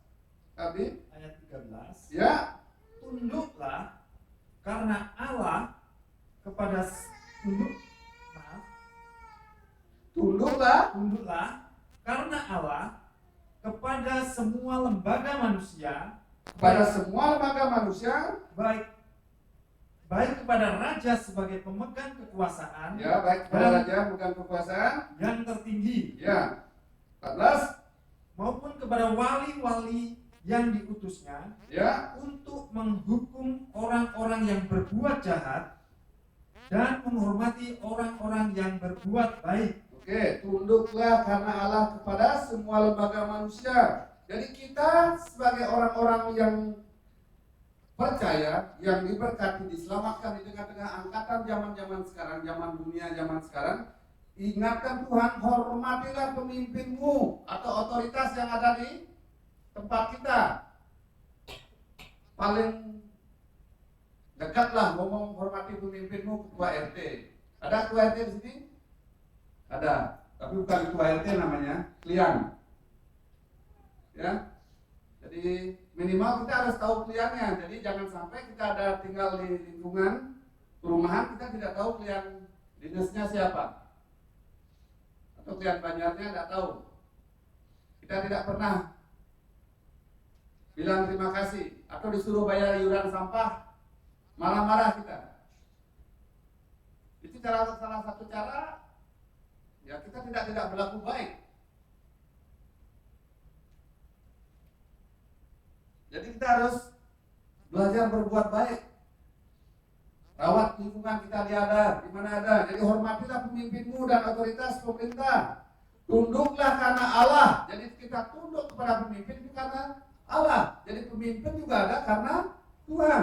Abi? Ayat 13. Ya. Tunduklah karena Allah kepada Tunduklah karena Allah kepada semua lembaga manusia, baik kepada raja sebagai pemegang kekuasaan, Ya, baik kepada raja bukan kekuasaan yang tertinggi, ya. 14, maupun kepada wali-wali yang diutusnya, ya. untuk menghukum orang-orang yang berbuat jahat dan menghormati orang-orang yang berbuat baik. Oke, tunduklah karena Allah kepada semua lembaga manusia. Jadi kita sebagai orang-orang yang percaya, yang diberkati, diselamatkan di tengah-tengah angkatan zaman-zaman sekarang, zaman dunia zaman sekarang, ingatkan Tuhan, hormatilah pemimpinmu atau otoritas yang ada di tempat kita. Paling dekatlah ngomong hormati pemimpinmu, ketua RT. Ada ketua RT di sini? Ada, tapi bukan ketua RT namanya, klien. Ya, jadi minimal kita harus tahu kliennya. Jadi jangan sampai kita ada tinggal di lingkungan perumahan, kita tidak tahu klien dinasnya siapa, atau klien banjarnya tidak tahu. Kita tidak pernah bilang terima kasih, atau disuruh bayar iuran sampah, marah-marah kita. Itu salah satu cara. Ya, kita tidak berlaku baik. Jadi kita harus belajar berbuat baik. Rawat lingkungan kita di mana ada. Jadi hormatilah pemimpinmu dan otoritas pemerintah. Tunduklah karena Allah. Jadi kita tunduk kepada pemimpin itu karena Allah. Jadi pemimpin juga ada karena Tuhan.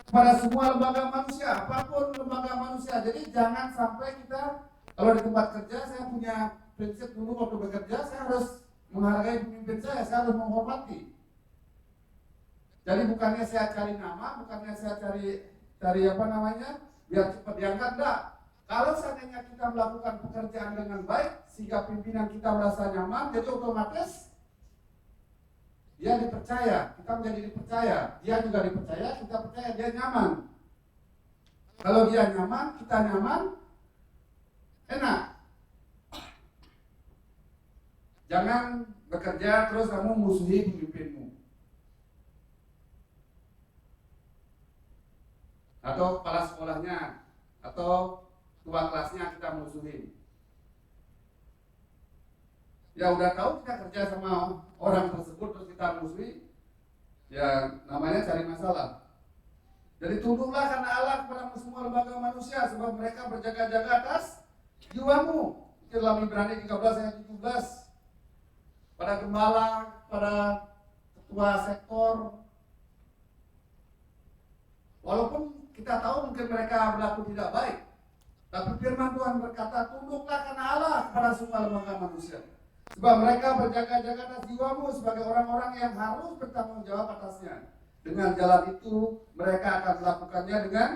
Kepada semua lembaga manusia, apapun lembaga manusia. Jadi jangan sampai kita, kalau di tempat kerja, saya punya prinsip dulu waktu bekerja, saya harus menghargai pemimpin saya harus menghormati. Jadi bukannya saya cari nama, bukannya saya cari biar cepat diangkat, enggak. Kalau seandainya kita melakukan pekerjaan dengan baik, sehingga pimpinan kita merasa nyaman, jadi otomatis dia dipercaya, kita menjadi dipercaya, dia juga dipercaya, kita percaya, dia nyaman. Kalau dia nyaman, kita nyaman, enak. Jangan bekerja terus kamu musuhi pemimpinmu, atau kepala sekolahnya, atau tua kelasnya kita musuhin. Ya udah tahu kita kerja sama orang tersebut terus kita musuhi, ya namanya cari masalah. Jadi tunduklah karena Allah kepada semua lembaga manusia, sebab mereka berjaga-jaga atas jiwamu. Itu dalam Ibrani 13 ayat 17. Pada gembala, pada ketua sektor. Walaupun kita tahu mungkin mereka berlaku tidak baik, tapi firman Tuhan berkata, tunduklah karena Allah kepada semua lembaga manusia. Sebab mereka berjaga-jaga atas jiwamu sebagai orang-orang yang harus bertanggung jawab atasnya. dengan jalan itu, mereka akan melakukannya dengan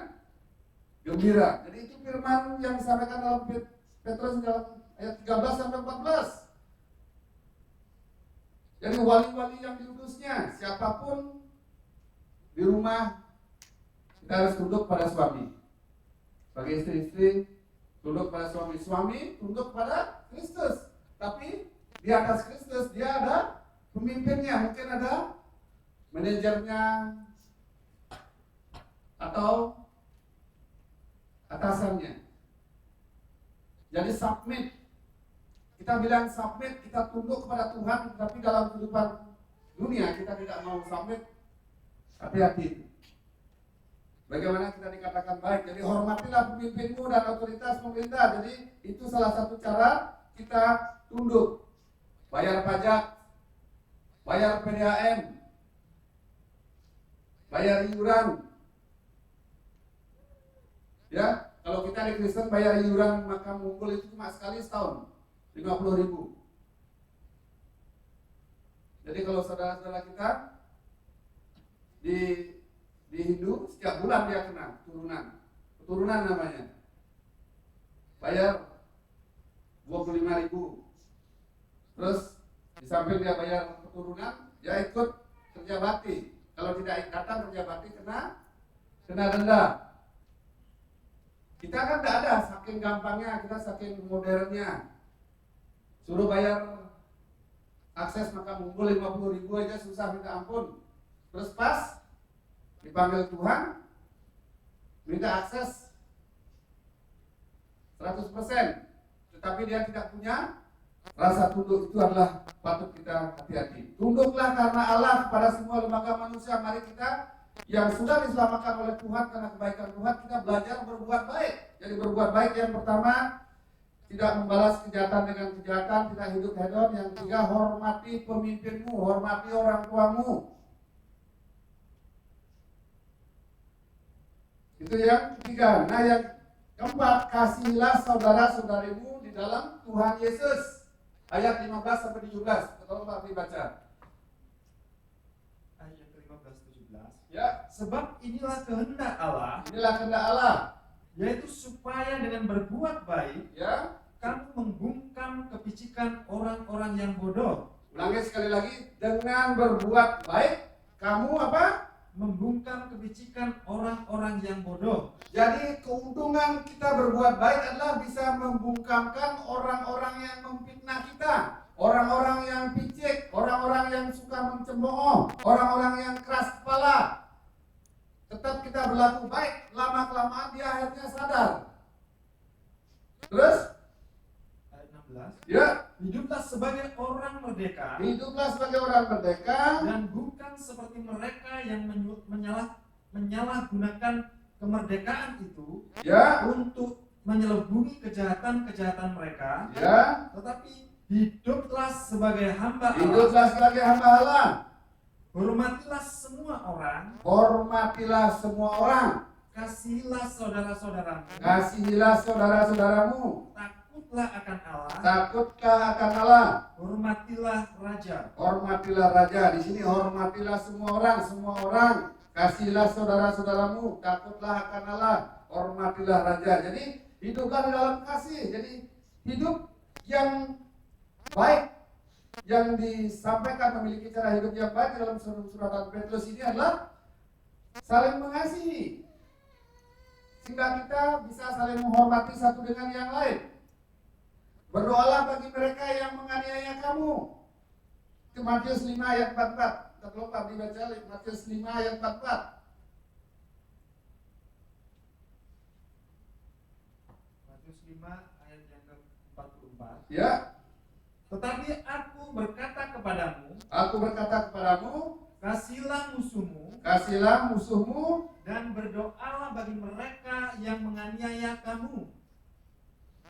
gembira. Jadi itu firman yang disampaikan dalam Petrus dalam ayat 13 sampai 14. Jadi wali-wali yang diutusnya, siapapun di rumah, kita harus tunduk pada suami. Bagi istri-istri, tunduk pada suami. Suami tunduk pada Kristus. Tapi di atas Kristus dia ada pemimpinnya. Mungkin ada manajernya atau atasannya. Jadi submit. Kita bilang submit, kita tunduk kepada Tuhan, tapi dalam kehidupan dunia kita tidak mau submit. Hati-hati. Bagaimana kita dikatakan baik? Jadi hormatilah pemimpinmu dan otoritas pemerintah. Jadi itu salah satu cara kita tunduk. Bayar pajak, bayar PDAM, bayar iuran. Ya, kalau kita di Kristen bayar iuran makam unggul itu cuma sekali setahun, 50.000. Jadi kalau saudara-saudara kita di Hindu setiap bulan dia kena keturunan namanya, bayar 25.000. Terus di samping dia bayar keturunan, dia ikut kerja bakti. Kalau tidak datang kerja bakti kena denda. Kita kan tidak ada, saking gampangnya, kita saking modernnya. Suruh bayar akses makam unggul 50.000 aja susah minta ampun. Terus pas dipanggil Tuhan, minta akses 100%. Tetapi dia tidak punya rasa tunduk. Itu adalah patut kita hati-hati. Tunduklah karena Allah kepada semua lembaga manusia. Mari kita yang sudah diselamatkan oleh Tuhan karena kebaikan Tuhan, kita belajar berbuat baik. Jadi berbuat baik yang pertama, tidak membalas kejahatan dengan kejahatan, tidak hidup hedon. Yang ketiga, hormati pemimpinmu, hormati orang tuamu. Itu yang ketiga. Nah yang keempat, kasihilah saudara-saudarimu di dalam Tuhan Yesus. Ayat 15 sampai 17. Tolong Pak dibaca. Ayat 15-17. Ya. Sebab inilah kehendak Allah, Inilah kehendak Allah, yaitu supaya dengan berbuat baik ya. kamu membungkam kepicikan orang-orang yang bodoh. Ulangi sekali lagi, dengan berbuat baik kamu apa? Membungkam kepicikan orang-orang yang bodoh. Jadi keuntungan kita berbuat baik adalah bisa membungkamkan orang-orang yang memfitnah kita, orang-orang yang picik, orang-orang yang suka mencemooh, orang-orang yang keras kepala. Tetap kita berlaku baik, lama-kelamaan dia akhirnya sadar. Terus? Ayat 16. Ya, Hiduplah sebagai orang merdeka hiduplah sebagai orang merdeka dan bukan seperti mereka yang menyalahgunakan kemerdekaan itu ya, untuk menyelubungi kejahatan-kejahatan mereka, ya, tetapi hiduplah sebagai hamba Allah. hiduplah sebagai hamba Allah. Hormatilah semua orang, Hormatilah semua orang, kasihilah saudara-saudaramu, kasihilah saudara-saudaramu, takutlah akan Allah, takutlah akan Allah, hormatilah raja. hormatilah raja. Di sini hormatilah semua orang, kasihilah saudara-saudaramu, takutlah akan Allah, hormatilah raja. Jadi hiduplah di dalam kasih. Jadi hidup yang baik yang disampaikan memiliki cara hidup yang baik dalam surat Petrus ini adalah saling mengasihi, sehingga kita bisa saling menghormati satu dengan yang lain. Berdoalah bagi mereka yang menganiaya kamu. Itu Matius 5 ayat 44. Kita lupa dibaca Matius 5 ayat 44. Matius 5 ayat yang ke-44. Ya, Tetapi aku berkata kepadamu, kasihilah musuhmu kasihilah musuhmu dan berdoalah bagi mereka yang menganiaya kamu.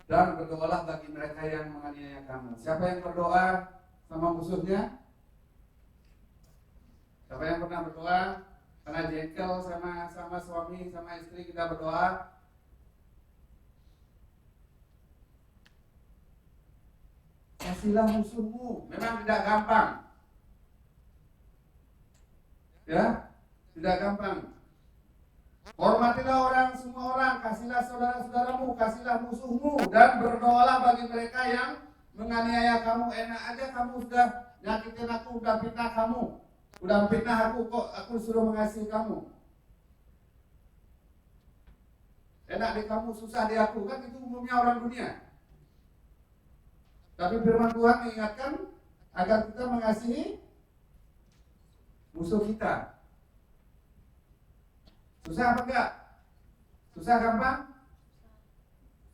dan berdoalah bagi mereka yang menganiaya kamu. Siapa yang berdoa sama musuhnya? Siapa yang pernah berdoa karena jengkel sama suami, sama istri, kita berdoa? Kasihilah musuhmu. Memang tidak gampang. Ya, Tidak gampang. Hormatilah orang, semua orang, kasihlah saudara-saudaramu, kasihlah musuhmu, dan berdoalah bagi mereka yang menganiaya kamu. Enak aja kamu sudah nyakitin aku, udah fitnah kamu, udah fitnah aku, kok aku suruh mengasihi kamu. Enak di kamu, susah di aku, kan itu umumnya orang dunia. Tapi firman Tuhan mengingatkan agar kita mengasihi musuh kita. Susah apa enggak? Susah gampang?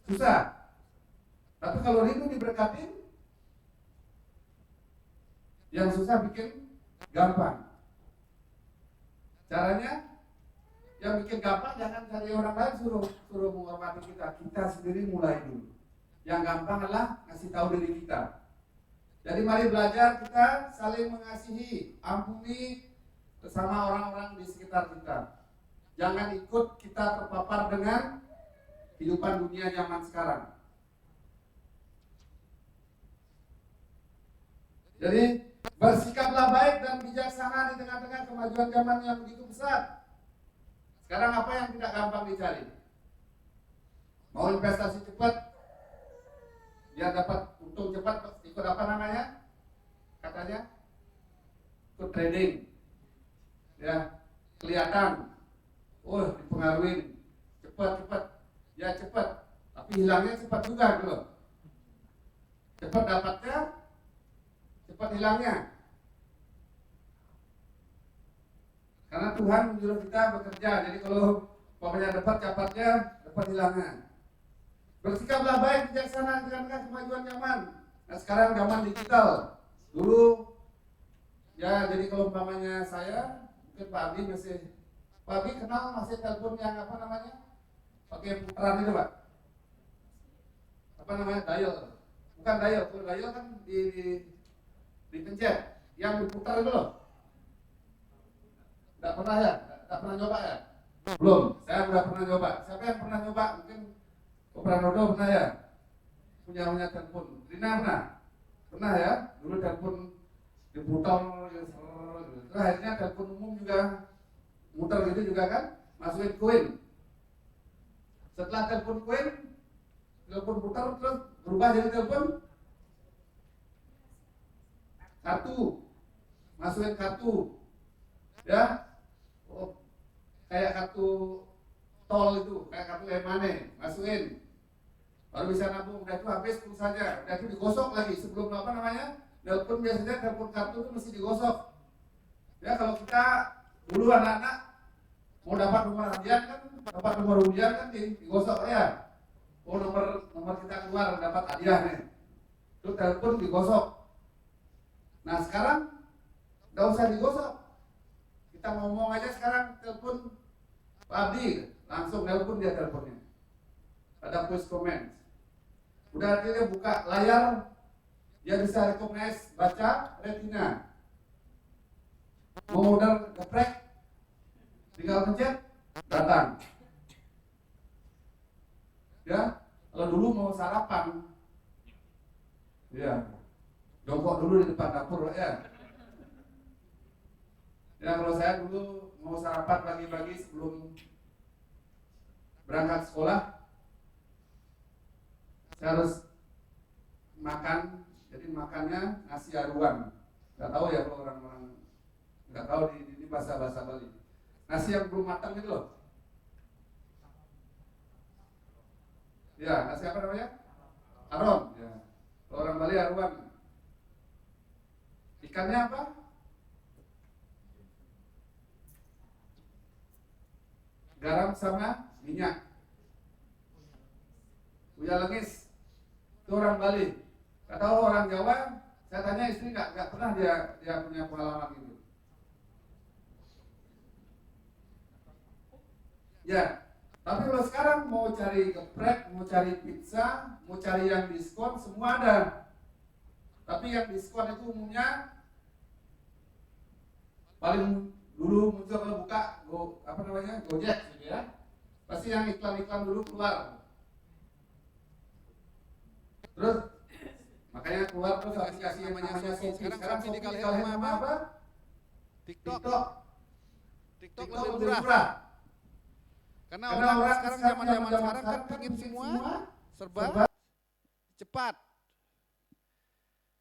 Susah. Tapi kalau rindu diberkatin, yang susah bikin gampang. Caranya, yang bikin gampang jangan cari orang lain suruh menghormati kita. Kita sendiri mulai dulu. Yang gampang adalah ngasih tahu diri kita. Jadi mari belajar kita saling mengasihi, ampuni bersama orang-orang di sekitar kita. Jangan ikut kita terpapar dengan kehidupan dunia zaman sekarang. Jadi bersikaplah baik dan bijaksana di tengah-tengah kemajuan zaman yang begitu besar. Sekarang apa yang tidak gampang dicari? Mau investasi cepat, biar dapat untung cepat, ikut apa namanya? Katanya ikut trading. Ya, kelihatan. Oh, dipengaruhi cepat, ya cepat, tapi hilangnya cepat juga gitu. Cepat dapatnya, cepat hilangnya. Karena Tuhan menyuruh kita bekerja, jadi kalau umpamanya dapat cepatnya, dapat hilangnya. Bersikaplah baik, bijaksana di tengah kemajuan zaman. Nah sekarang zaman digital. Dulu, ya jadi kalau umpamanya saya, mungkin Pak Abi masih. Pak Abi kenal masih telepon yang apa namanya? Pakai putaran itu Pak. Apa namanya? Dial. Bukan dial, kalau dial kan dipencet. Yang diputar itu loh. Tidak pernah ya? Tidak pernah coba ya? Belum, saya sudah pernah coba. Siapa yang pernah coba? Mungkin Pranodo pernah ya? Punya telepon. Rina pernah? Pernah ya? Dulu telepon diputar, terus akhirnya telepon umum juga muter gitu juga kan, masukin koin. Setelah telepon koin, telepon putar terus berubah jadi telepon kartu, masukin kartu, ya, oh, kayak kartu tol itu, kayak kartu e-money, masukin, baru bisa nabung. Udah itu habis pulsanya, udah itu digosok lagi sebelum apa namanya, telepon biasanya telepon kartu itu mesti digosok. Ya kalau kita dulu anak-anak mau dapat nomor undian kan digosok ya. Oh nomor kita keluar dapat hadiah nih. Itu telepon digosok. Nah sekarang nggak usah digosok. Kita ngomong aja sekarang telepon Pak Abdi, langsung telepon dia teleponnya. Ada voice comment. Udah dia buka layar, dia bisa recognize baca retina. Mau order geprek, tinggal pencet, datang. Ya, kalau dulu mau sarapan, ya, jongkok dulu di depan dapur ya. Ya, kalau saya dulu mau sarapan pagi-pagi sebelum berangkat sekolah, saya harus makan, jadi makannya nasi aruan. Gak tahu ya kalau orang-orang nggak tahu di bahasa Bali. Nasi yang belum matang itu loh. Ya, nasi apa namanya? Aron. Ya. Kalau orang Bali aruan. Ikannya apa? Garam sama minyak. Uya lengis. Itu orang Bali. Gak tahu orang Jawa. Saya tanya istri nggak pernah dia punya pengalaman gitu. Ya, tapi kalau sekarang mau cari geprek, mau cari pizza, mau cari yang diskon, semua ada. Tapi yang diskon itu umumnya paling dulu muncul kalau buka Gojek gitu ya. Pasti yang iklan-iklan dulu keluar. Terus makanya keluar terus aplikasi yang namanya Shopee. Sekarang Shopee dikalahkan sama apa? TikTok. TikTok lebih murah. Karena orang sekarang zaman-zaman sekarang kan pengen semua serba cepat.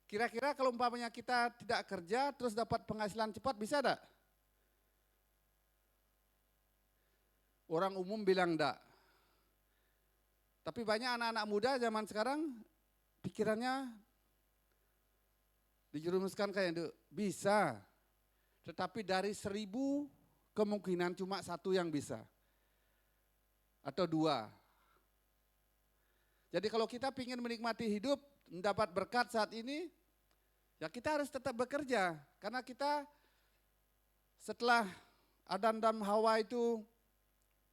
Kira-kira kalau umpamanya kita tidak kerja terus dapat penghasilan cepat bisa enggak? Orang umum bilang enggak. Tapi banyak anak-anak muda zaman sekarang pikirannya dijerumuskan kayak itu. Bisa. Tetapi dari 1000 kemungkinan cuma 1 yang bisa. Atau 2. Jadi kalau kita ingin menikmati hidup, mendapat berkat saat ini, ya kita harus tetap bekerja. Karena kita setelah Adam dan Hawa itu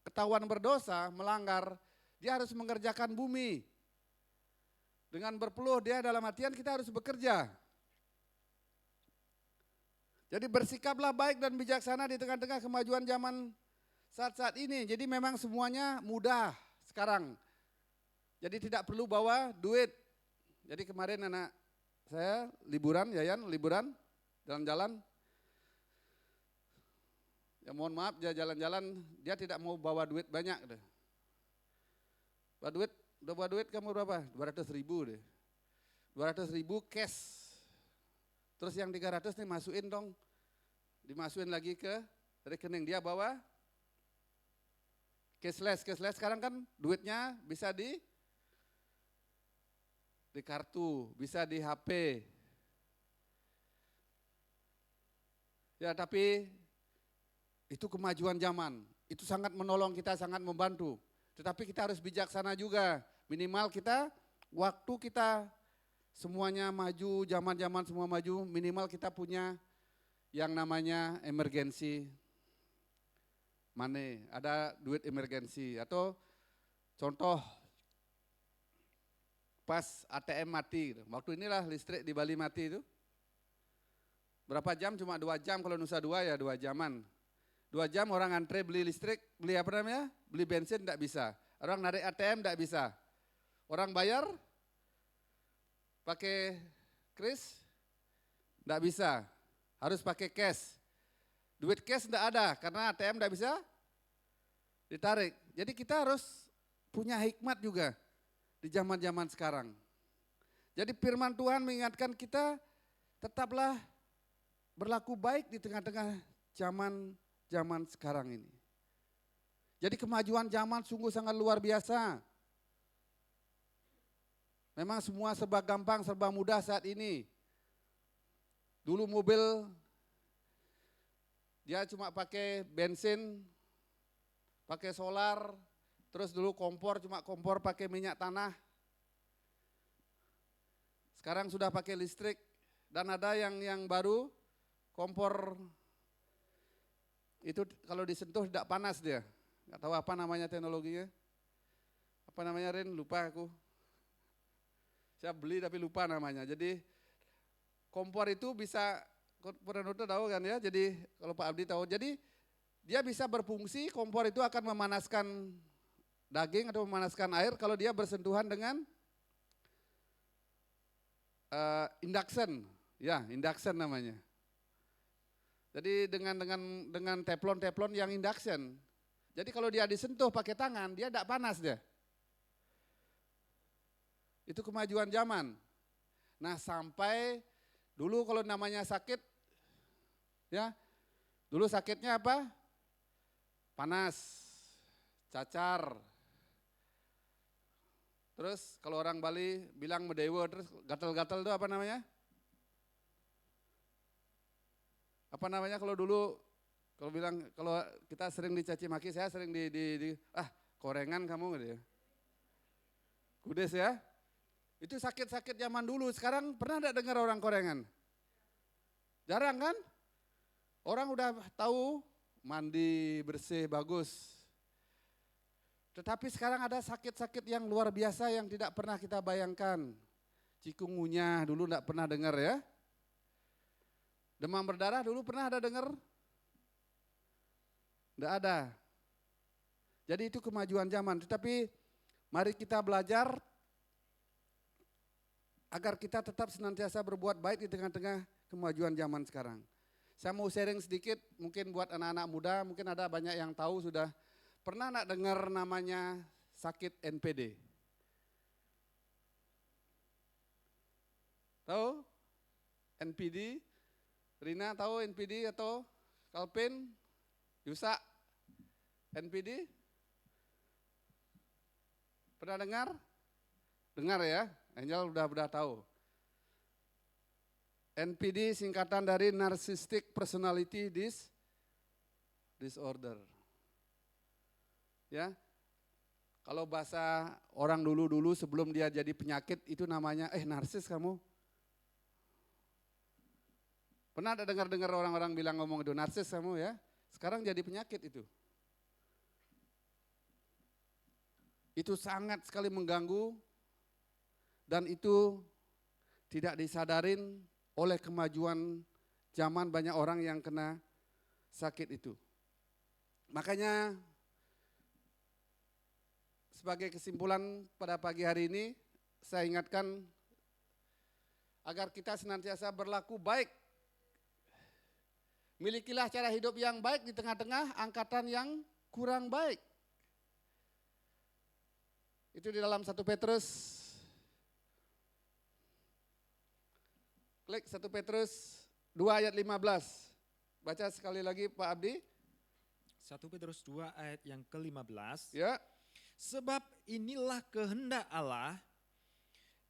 ketahuan berdosa, melanggar, dia harus mengerjakan bumi. Dengan berpeluh dia dalam artian kita harus bekerja. Jadi bersikaplah baik dan bijaksana di tengah-tengah kemajuan zaman saat-saat ini. Jadi memang semuanya mudah sekarang. Jadi tidak perlu bawa duit. Jadi kemarin anak saya liburan, Yayan liburan, jalan-jalan. Ya mohon maaf, dia jalan-jalan, dia tidak mau bawa duit banyak deh. Bawa duit kamu berapa? 200.000 deh. 200.000 cash. Terus yang 300 nih masukin dong. Dimasukin lagi ke rekening, dia bawa cashless. Cashless sekarang kan duitnya bisa di kartu, bisa di HP. Ya tapi itu kemajuan zaman, itu sangat menolong kita, sangat membantu. Tetapi kita harus bijaksana juga, minimal kita, waktu kita semuanya maju, zaman-zaman semua maju, minimal kita punya yang namanya emergency money, ada duit emergency. Atau contoh, pas ATM mati, waktu inilah listrik di Bali mati itu, berapa jam? Cuma 2 jam, kalau Nusa Dua ya 2 jaman. 2 jam orang antre beli listrik, beli apa namanya? Beli bensin tidak bisa. Orang narik ATM tidak bisa. Orang bayar pakai kris tidak bisa. Harus pakai cash. Duit cash tidak ada karena ATM tidak bisa ditarik. Jadi kita harus punya hikmat juga di zaman-zaman sekarang. Jadi firman Tuhan mengingatkan kita tetaplah berlaku baik di tengah-tengah zaman sekarang ini. Jadi kemajuan zaman sungguh sangat luar biasa. Memang semua serba gampang, serba mudah saat ini. Dulu mobil dia cuma pakai bensin, pakai solar, terus dulu kompor cuma kompor pakai minyak tanah. Sekarang sudah pakai listrik dan ada yang baru kompor itu kalau disentuh tidak panas dia. Nggak tahu apa namanya teknologinya. Apa namanya Rin? Lupa aku. Saya beli tapi lupa namanya. Jadi kompor itu bisa, Puranoto tahu kan ya, jadi kalau Pak Abdi tahu. Jadi dia bisa berfungsi, kompor itu akan memanaskan daging atau memanaskan air kalau dia bersentuhan dengan induction. Ya, induction namanya. Jadi dengan teflon yang induction. Jadi kalau dia disentuh pakai tangan, dia tidak panas dia. Itu kemajuan zaman. Nah sampai dulu kalau namanya sakit, ya dulu sakitnya apa? Panas, cacar. Terus kalau orang Bali bilang medewo, terus gatal-gatal itu apa namanya? Apa namanya kalau dulu, kalau bilang, kalau kita sering dicaci maki, saya sering korengan kamu gitu ya. Kudes ya. Itu sakit-sakit zaman dulu, sekarang pernah enggak dengar orang korengan? Jarang kan? Orang udah tahu mandi, bersih, bagus. Tetapi sekarang ada sakit-sakit yang luar biasa yang tidak pernah kita bayangkan. Cikungunya dulu enggak pernah dengar ya. Demam berdarah dulu pernah ada dengar? Enggak ada. Jadi itu kemajuan zaman, tetapi mari kita belajar agar kita tetap senantiasa berbuat baik di tengah-tengah kemajuan zaman sekarang. Saya mau sharing sedikit, mungkin buat anak-anak muda, mungkin ada banyak yang tahu sudah. Pernah enggak dengar namanya sakit NPD? Tahu? NPD? Rina tahu NPD atau Kalpin? Yusa? NPD? Pernah dengar? Dengar ya, Angel udah tahu. NPD singkatan dari Narcissistic Personality Disorder. Ya, kalau bahasa orang dulu sebelum dia jadi penyakit itu namanya, narsis kamu. Pernah ada dengar orang-orang bilang ngomong itu, narsis kamu ya. Sekarang jadi penyakit itu. Itu sangat sekali mengganggu dan itu tidak disadarin oleh kemajuan zaman banyak orang yang kena sakit itu. Makanya sebagai kesimpulan pada pagi hari ini saya ingatkan agar kita senantiasa berlaku baik. Milikilah cara hidup yang baik di tengah-tengah angkatan yang kurang baik. Itu di dalam 1 Petrus. Klik 1 Petrus 2 ayat 15. Baca sekali lagi Pak Abdi. 1 Petrus 2 ayat yang ke-15. Ya. Sebab inilah kehendak Allah,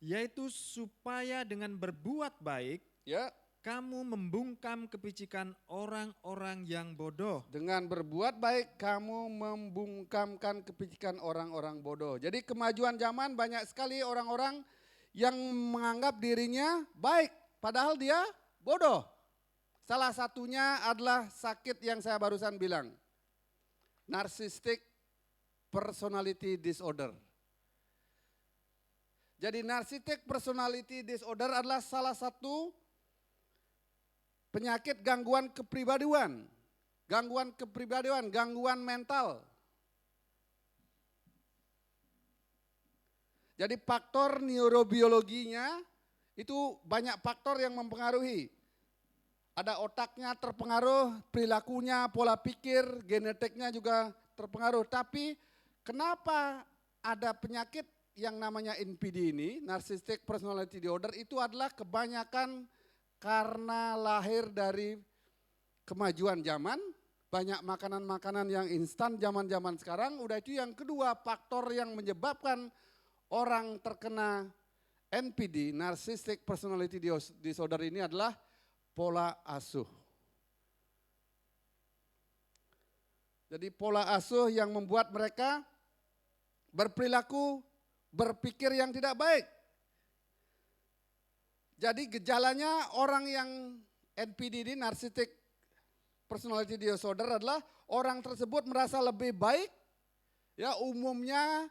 yaitu supaya dengan berbuat baik, Ya. kamu membungkam kepicikan orang-orang yang bodoh. Dengan berbuat baik kamu membungkamkan kepicikan orang-orang bodoh. Jadi kemajuan zaman banyak sekali orang-orang yang menganggap dirinya baik. Padahal dia bodoh. Salah satunya adalah sakit yang saya barusan bilang. Narcissistic Personality Disorder. Jadi Narcissistic Personality Disorder adalah salah satu penyakit gangguan kepribadian. Gangguan mental. Jadi faktor neurobiologinya itu banyak faktor yang mempengaruhi. Ada otaknya terpengaruh, perilakunya, pola pikir, genetiknya juga terpengaruh. Tapi kenapa ada penyakit yang namanya NPD ini, Narcissistic Personality Disorder, itu adalah kebanyakan karena lahir dari kemajuan zaman, banyak makanan-makanan yang instan zaman-zaman sekarang. Udah itu yang kedua faktor yang menyebabkan orang terkena NPD, Narcissistic Personality Disorder ini adalah pola asuh. Jadi pola asuh yang membuat mereka berperilaku, berpikir yang tidak baik. Jadi gejalanya orang yang NPD ini, Narcissistic Personality Disorder, adalah orang tersebut merasa lebih baik. Ya, umumnya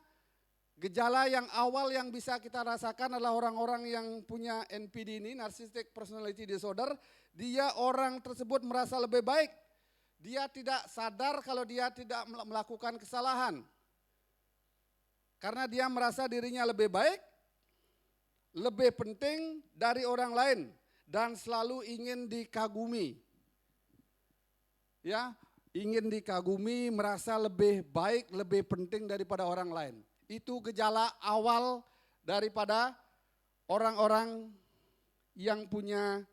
gejala yang awal yang bisa kita rasakan adalah orang-orang yang punya NPD ini, Narcissistic Personality Disorder, dia orang tersebut merasa lebih baik. Dia tidak sadar kalau dia tidak melakukan kesalahan. Karena dia merasa dirinya lebih baik, lebih penting dari orang lain dan selalu ingin dikagumi. Ya, ingin dikagumi, merasa lebih baik, lebih penting daripada orang lain. Itu gejala awal daripada orang-orang yang punya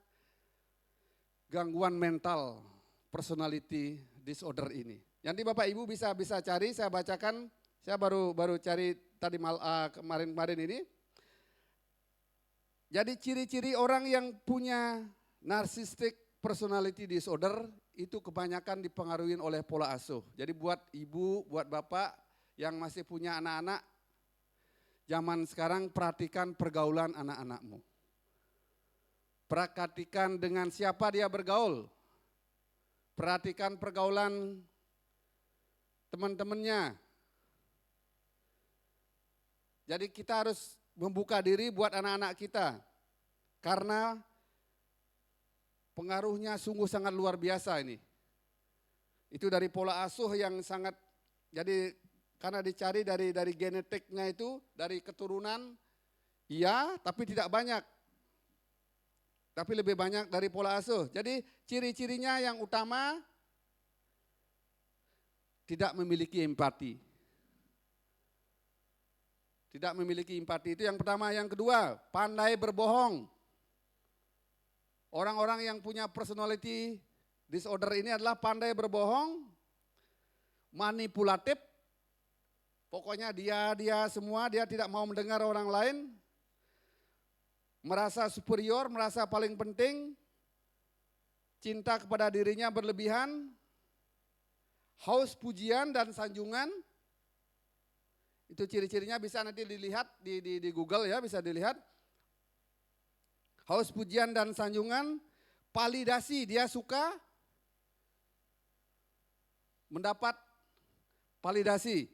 gangguan mental personality disorder ini. Nanti Bapak Ibu bisa cari, saya bacakan, saya baru cari tadi kemarin ini. Jadi ciri-ciri orang yang punya narcissistic personality disorder itu kebanyakan dipengaruhi oleh pola asuh. Jadi buat ibu, buat bapak yang masih punya anak-anak, zaman sekarang perhatikan pergaulan anak-anakmu. Perhatikan dengan siapa dia bergaul. Perhatikan pergaulan teman-temannya. Jadi kita harus membuka diri buat anak-anak kita. Karena pengaruhnya sungguh sangat luar biasa ini. Itu dari pola asuh yang sangat, jadi karena dicari dari genetiknya itu, dari keturunan, iya tapi tidak banyak. tapi lebih banyak dari pola asuh. Jadi ciri-cirinya yang utama tidak memiliki empati. Tidak memiliki empati itu yang pertama. Yang kedua, pandai berbohong. Orang-orang yang punya personality disorder ini adalah pandai berbohong, manipulatif. Pokoknya dia semua, dia tidak mau mendengar orang lain. Merasa superior, merasa paling penting. Cinta kepada dirinya berlebihan. Haus pujian dan sanjungan. Itu ciri-cirinya bisa nanti dilihat di Google ya, bisa dilihat. Haus pujian dan sanjungan, validasi, dia suka mendapat validasi.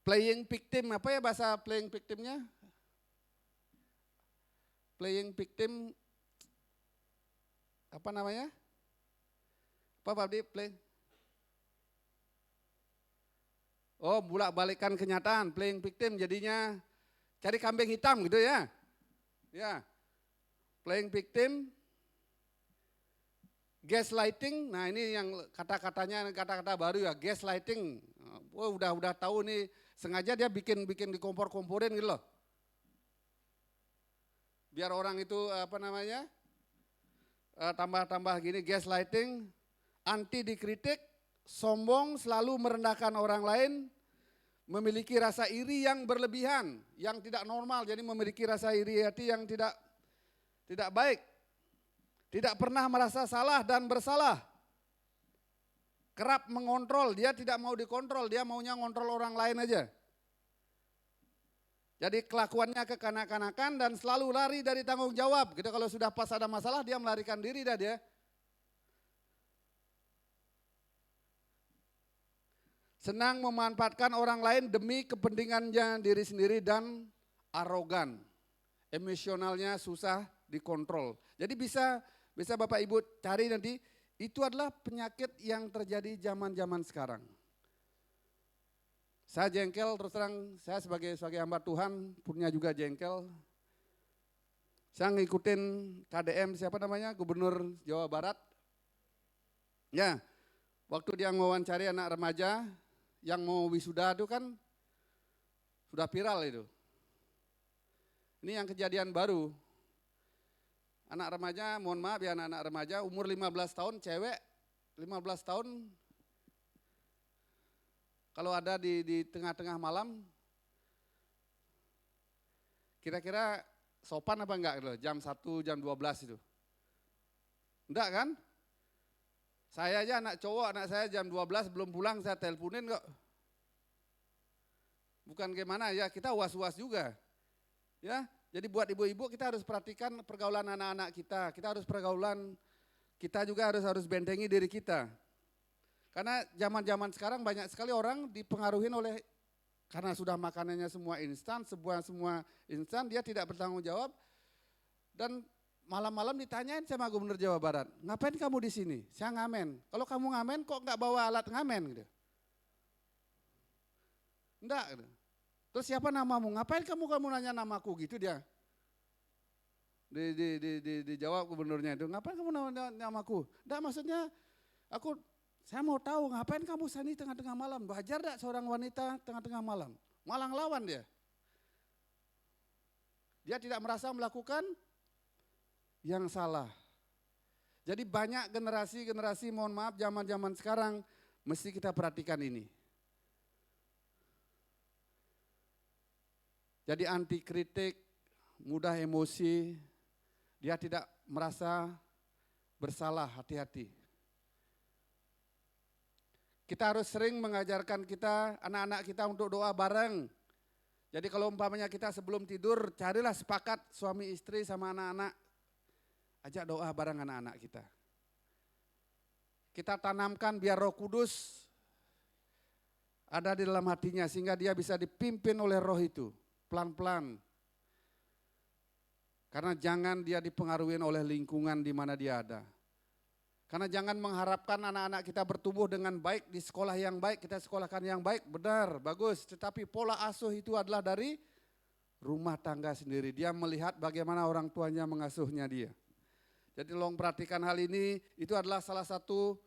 Playing victim, apa ya bahasa playing victimnya? Playing victim, apa namanya? Apa Pak Abdi? Oh, bolak-balikan kenyataan, playing victim jadinya cari kambing hitam gitu ya. Ya, playing victim, gaslighting, nah ini yang kata-katanya kata-kata baru ya, gaslighting. Oh, udah tahu nih, sengaja dia bikin di kompor-komporin gitu loh. Biar orang itu apa namanya, tambah-tambah gini, gaslighting, anti dikritik, sombong, selalu merendahkan orang lain, memiliki rasa iri yang berlebihan, yang tidak normal, jadi memiliki rasa iri hati yang tidak baik. Tidak pernah merasa salah dan bersalah. Kerap mengontrol, dia tidak mau dikontrol, dia maunya ngontrol orang lain aja. Jadi kelakuannya kekanak-kanakan dan selalu lari dari tanggung jawab. Gitu, kalau sudah pas ada masalah dia melarikan diri dah dia. Senang memanfaatkan orang lain demi kepentingannya diri sendiri dan arogan. Emosionalnya susah dikontrol. Jadi bisa Bapak Ibu cari nanti, itu adalah penyakit yang terjadi zaman-zaman sekarang. Saya jengkel, terus terang saya sebagai hamba Tuhan punya juga jengkel. Saya ngikutin KDM siapa namanya, Gubernur Jawa Barat. Ya, waktu dia mewawancari anak remaja yang mau wisuda itu kan sudah viral itu. Ini yang kejadian baru. Anak remaja, mohon maaf ya anak-anak remaja, umur 15 tahun, cewek 15 tahun, kalau ada di tengah-tengah malam, kira-kira sopan apa enggak gitu, jam 1, jam 12 itu. Enggak kan? Saya aja anak cowok, anak saya jam 12 belum pulang, saya teleponin kok. Bukan gimana ya, kita was-was juga. Ya, jadi buat ibu-ibu kita harus perhatikan pergaulan anak-anak kita. Kita harus pergaulan, kita juga harus bentengi diri kita. Karena zaman-zaman sekarang banyak sekali orang dipengaruhi oleh, karena sudah makanannya semua instan, semua instan, dia tidak bertanggung jawab. Dan malam-malam ditanyain sama Gubernur Jawa Barat, ngapain kamu di sini? Saya ngamen. Kalau kamu ngamen kok nggak bawa alat ngamen gitu? Enggak gitu. Terus siapa namamu? Ngapain kamu nanya namaku gitu dia. Dijawab gubernurnya itu, ngapain kamu namaku? Enggak, maksudnya saya mau tahu ngapain kamu sini tengah-tengah malam. Wajar enggak seorang wanita tengah-tengah malam? Malang lawan dia. Dia tidak merasa melakukan yang salah. Jadi banyak generasi, mohon maaf, zaman-zaman sekarang mesti kita perhatikan ini. Jadi anti kritik, mudah emosi, dia tidak merasa bersalah, hati-hati. Kita harus sering mengajarkan anak-anak kita untuk doa bareng. Jadi kalau umpamanya kita sebelum tidur, carilah sepakat suami istri sama anak-anak, ajak doa bareng anak-anak kita. Kita tanamkan biar Roh Kudus ada di dalam hatinya sehingga dia bisa dipimpin oleh roh itu. Pelan-pelan. Karena jangan dia dipengaruhi oleh lingkungan di mana dia ada. Karena jangan mengharapkan anak-anak kita bertumbuh dengan baik di sekolah yang baik, kita sekolahkan yang baik, benar, bagus. Tetapi pola asuh itu adalah dari rumah tangga sendiri. Dia melihat bagaimana orang tuanya mengasuhnya dia. Jadi tolong perhatikan hal ini, itu adalah salah satu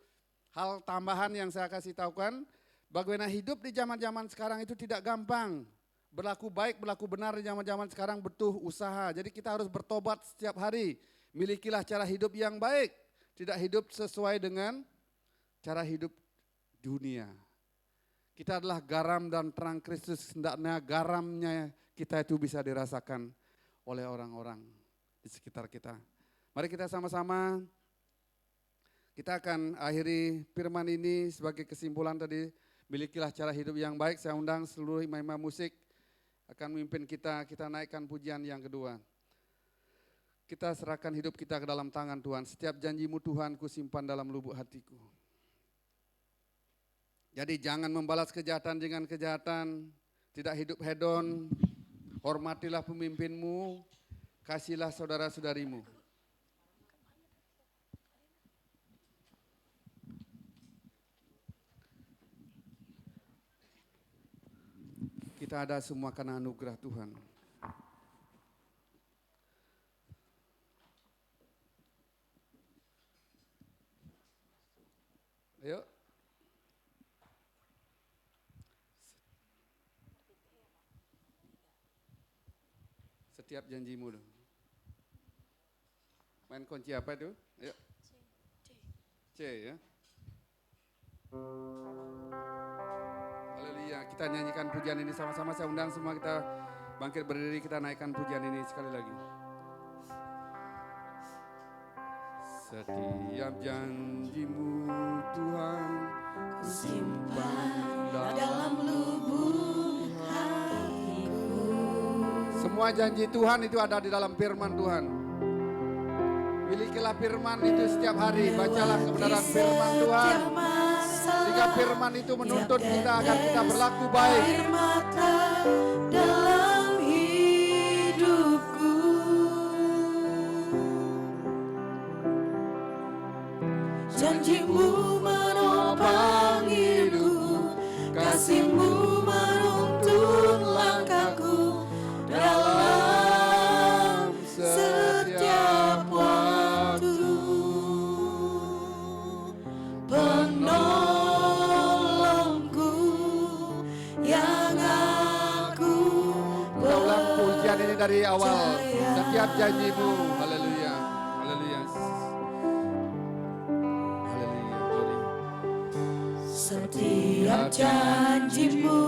hal tambahan yang saya kasih tahukan. Bagaimana hidup di zaman-zaman sekarang itu tidak gampang. Berlaku baik, berlaku benar di zaman-zaman sekarang butuh usaha. Jadi kita harus bertobat setiap hari. Milikilah cara hidup yang baik. Tidak hidup sesuai dengan cara hidup dunia. Kita adalah garam dan terang Kristus. Hendaknya garamnya kita itu bisa dirasakan oleh orang-orang di sekitar kita. Mari kita sama-sama, kita akan akhiri firman ini sebagai kesimpulan tadi. Milikilah cara hidup yang baik. Saya undang seluruh imam-imam musik akan memimpin kita naikkan pujian yang kedua. Kita serahkan hidup kita ke dalam tangan Tuhan. Setiap janji-Mu Tuhan ku simpan dalam lubuk hatiku. Jadi jangan membalas kejahatan dengan kejahatan. Tidak hidup hedon. Hormatilah pemimpinmu. Kasihlah saudara-saudarimu. Kita ada semua karena anugerah Tuhan. Ayo. Setiap janjimu dong. Main kunci apa itu? Ayo. C ya. Haleluya. Kita nyanyikan pujian ini sama-sama. Saya undang semua kita bangkit berdiri, kita naikkan pujian ini sekali lagi. Setiap janji-Mu Tuhan ku simpan dalam lubuk hatiku. Semua janji Tuhan itu ada di dalam firman Tuhan. Milikilah firman itu setiap hari, bacalah kebenaran firman Tuhan. Sehingga firman itu menuntut kita agar kita berlaku baik. Air mata dalam hidupku, janji-Mu menopang hidupku, kasih-Mu menuntun langkahku dalam setiap waktu. Penolongku yang aku Kita ulang pujian ini dari awal. Setiap janji-Mu, haleluya, haleluya. Haleluya, glory. setiap janji-Mu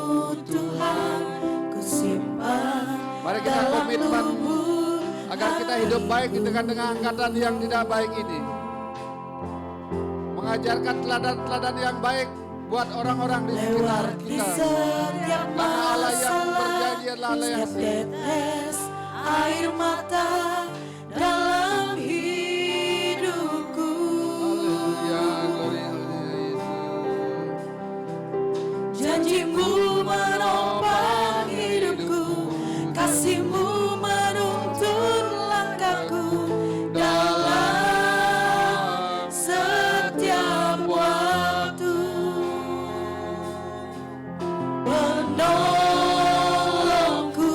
Tuhan ku simpan Mari kita dalam komitmen lubuk agar kita hidup baik di tengah-tengah angkatan yang tidak baik ini. Mengajarkan teladan-teladan yang baik buat orang-orang di sekitar lewati kita. setiap Karena Allah yang masalah, berjanji adalah Allah yang setiap tetes air mata dalam hidupku. Haleluya, glory, haleluya. Janji-Mu menopang hidupku, kasih-Mu menuntun langkahku dalam setiap waktu. Penolongku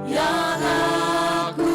yang aku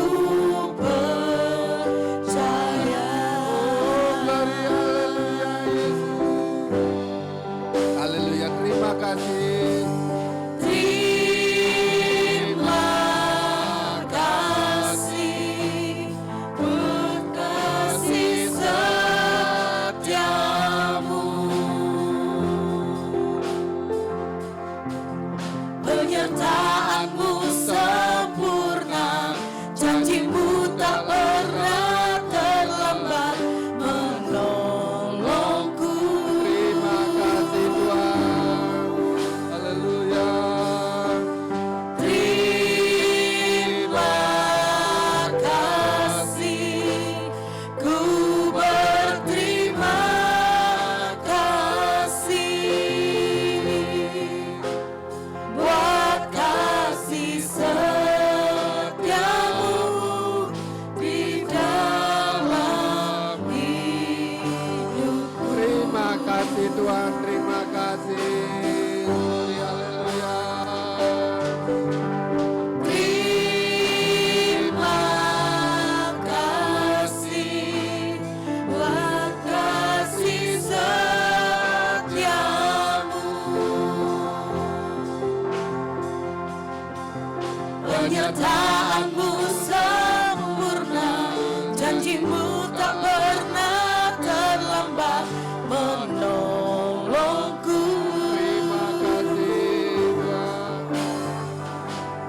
Janjimu tak pernah terlambat menolongku. Terima kasih Tuhan.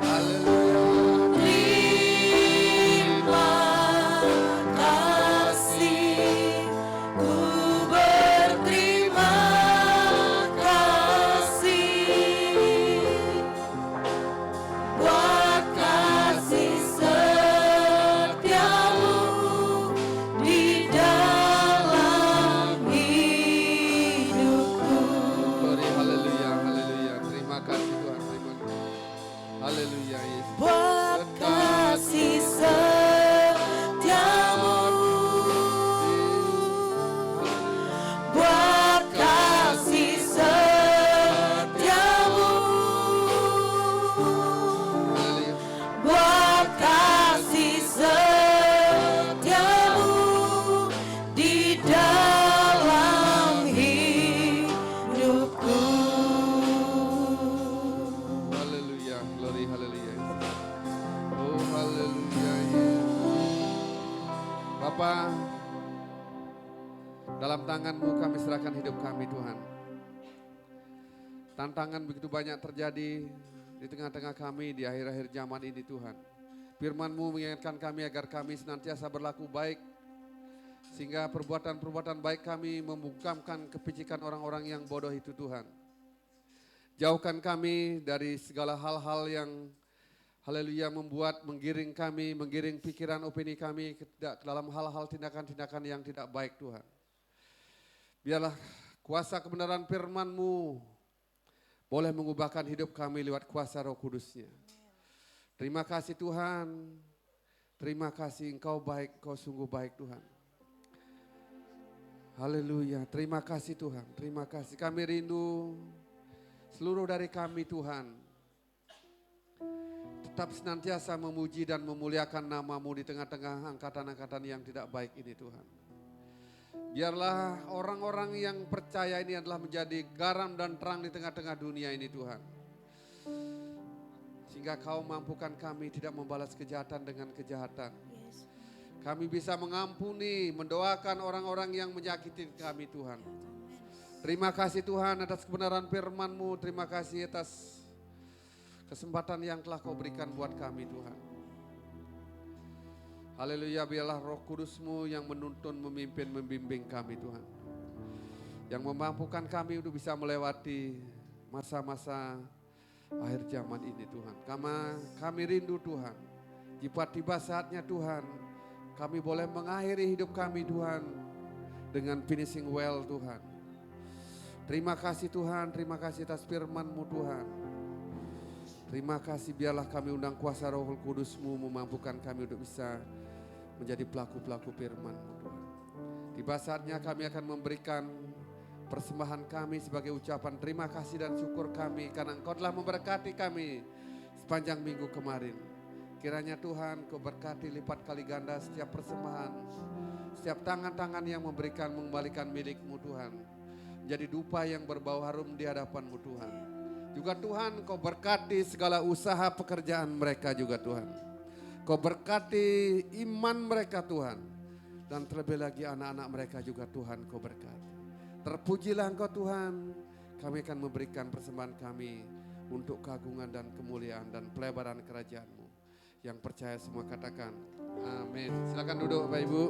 Haleluya. Terima kasih, ku berterima kasih buat kasih setiamu di dalam hidupku. Glory, haleluya, haleluya. Terima kasih Tuhan. Terima kasih. Haleluya Yesus. Buat kasih setiamu, buat kasih setiamu, Haleluya. buat kasih setiamu di dalam hidupku. Haleluya. Glory, haleluya. Oh, haleluya Yesus. Bapa, dalam tangan-Mu kami serahkan hidup kami Tuhan. Tantangan begitu banyak terjadi di tengah-tengah kami di akhir-akhir zaman ini Tuhan. Firman-Mu mengingatkan kami agar kami senantiasa berlaku baik, sehingga perbuatan-perbuatan baik kami membungkamkan kepicikan orang-orang yang bodoh itu Tuhan. Jauhkan kami dari segala hal-hal yang haleluya membuat menggiring kami, menggiring pikiran opini kami ke dalam hal-hal tindakan-tindakan yang tidak baik Tuhan. Biarlah kuasa kebenaran firman-Mu boleh mengubahkan hidup kami lewat kuasa Roh Kudus-Nya. Terima kasih Tuhan. Terima kasih Engkau baik, Engkau sungguh baik Tuhan. Haleluya. Terima kasih Tuhan. Terima kasih. Kami rindu seluruh dari kami Tuhan tetap senantiasa memuji dan memuliakan nama-Mu di tengah-tengah angkatan-angkatan yang tidak baik ini Tuhan. Biarlah orang-orang yang percaya ini adalah menjadi garam dan terang di tengah-tengah dunia ini Tuhan. Sehingga Kau mampukan kami tidak membalas kejahatan dengan kejahatan. Kami bisa mengampuni, mendoakan orang-orang yang menyakiti kami Tuhan. Terima kasih Tuhan atas kebenaran firman-Mu. Terima kasih atas kesempatan yang telah Kau berikan buat kami Tuhan. Haleluya, biarlah Roh Kudus-Mu yang menuntun, memimpin, membimbing kami Tuhan. Yang memampukan kami untuk bisa melewati masa-masa akhir zaman ini Tuhan. Kami rindu Tuhan. Jika tiba saatnya Tuhan, kami boleh mengakhiri hidup kami Tuhan dengan finishing well Tuhan. Terima kasih Tuhan, terima kasih atas firman-Mu Tuhan. Terima kasih, biarlah kami undang kuasa Roh Kudus-Mu memampukan kami untuk bisa menjadi pelaku-pelaku firman-Mu Tuhan. Tiba saatnya kami akan memberikan persembahan kami sebagai ucapan terima kasih dan syukur kami karena Engkau telah memberkati kami sepanjang minggu kemarin. Kiranya Tuhan Kau berkati lipat kali ganda setiap persembahan, setiap tangan-tangan yang memberikan mengembalikan milik-Mu Tuhan. Jadi dupa yang berbau harum di hadapan-Mu Tuhan. Juga Tuhan Kau berkati segala usaha pekerjaan mereka juga Tuhan. Kau berkati iman mereka Tuhan. Dan terlebih lagi anak-anak mereka juga Tuhan Kau berkati. Terpujilah Engkau Tuhan. Kami akan memberikan persembahan kami untuk keagungan dan kemuliaan dan pelebaran kerajaan-Mu. Yang percaya semua katakan amin. Silakan duduk Bapak Ibu.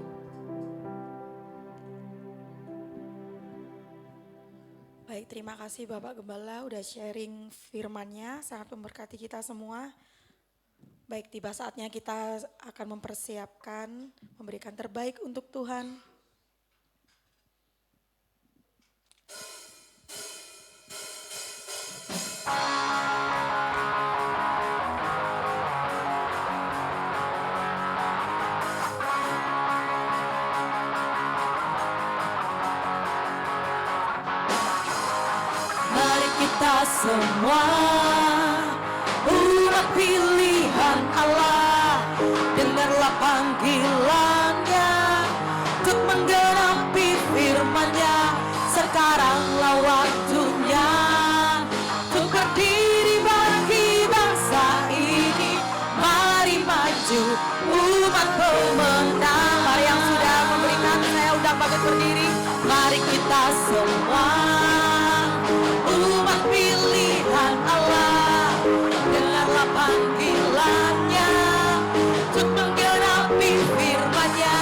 Baik, terima kasih Bapak Gembala udah sharing firman-Nya, sangat memberkati kita semua. Baik, tiba saatnya kita akan mempersiapkan, memberikan terbaik untuk Tuhan. Mari kita semua umat pilihan Allah, dengarlah panggilannya untuk menggenapi firman-Nya. Sekaranglah waktunya untuk berdiri bagi bangsa ini. Mari maju umat pemenang, mari berdiri, mari kita semua umat pilihan Allah, dengarlah panggilannya untuk menggenapi firman-Nya.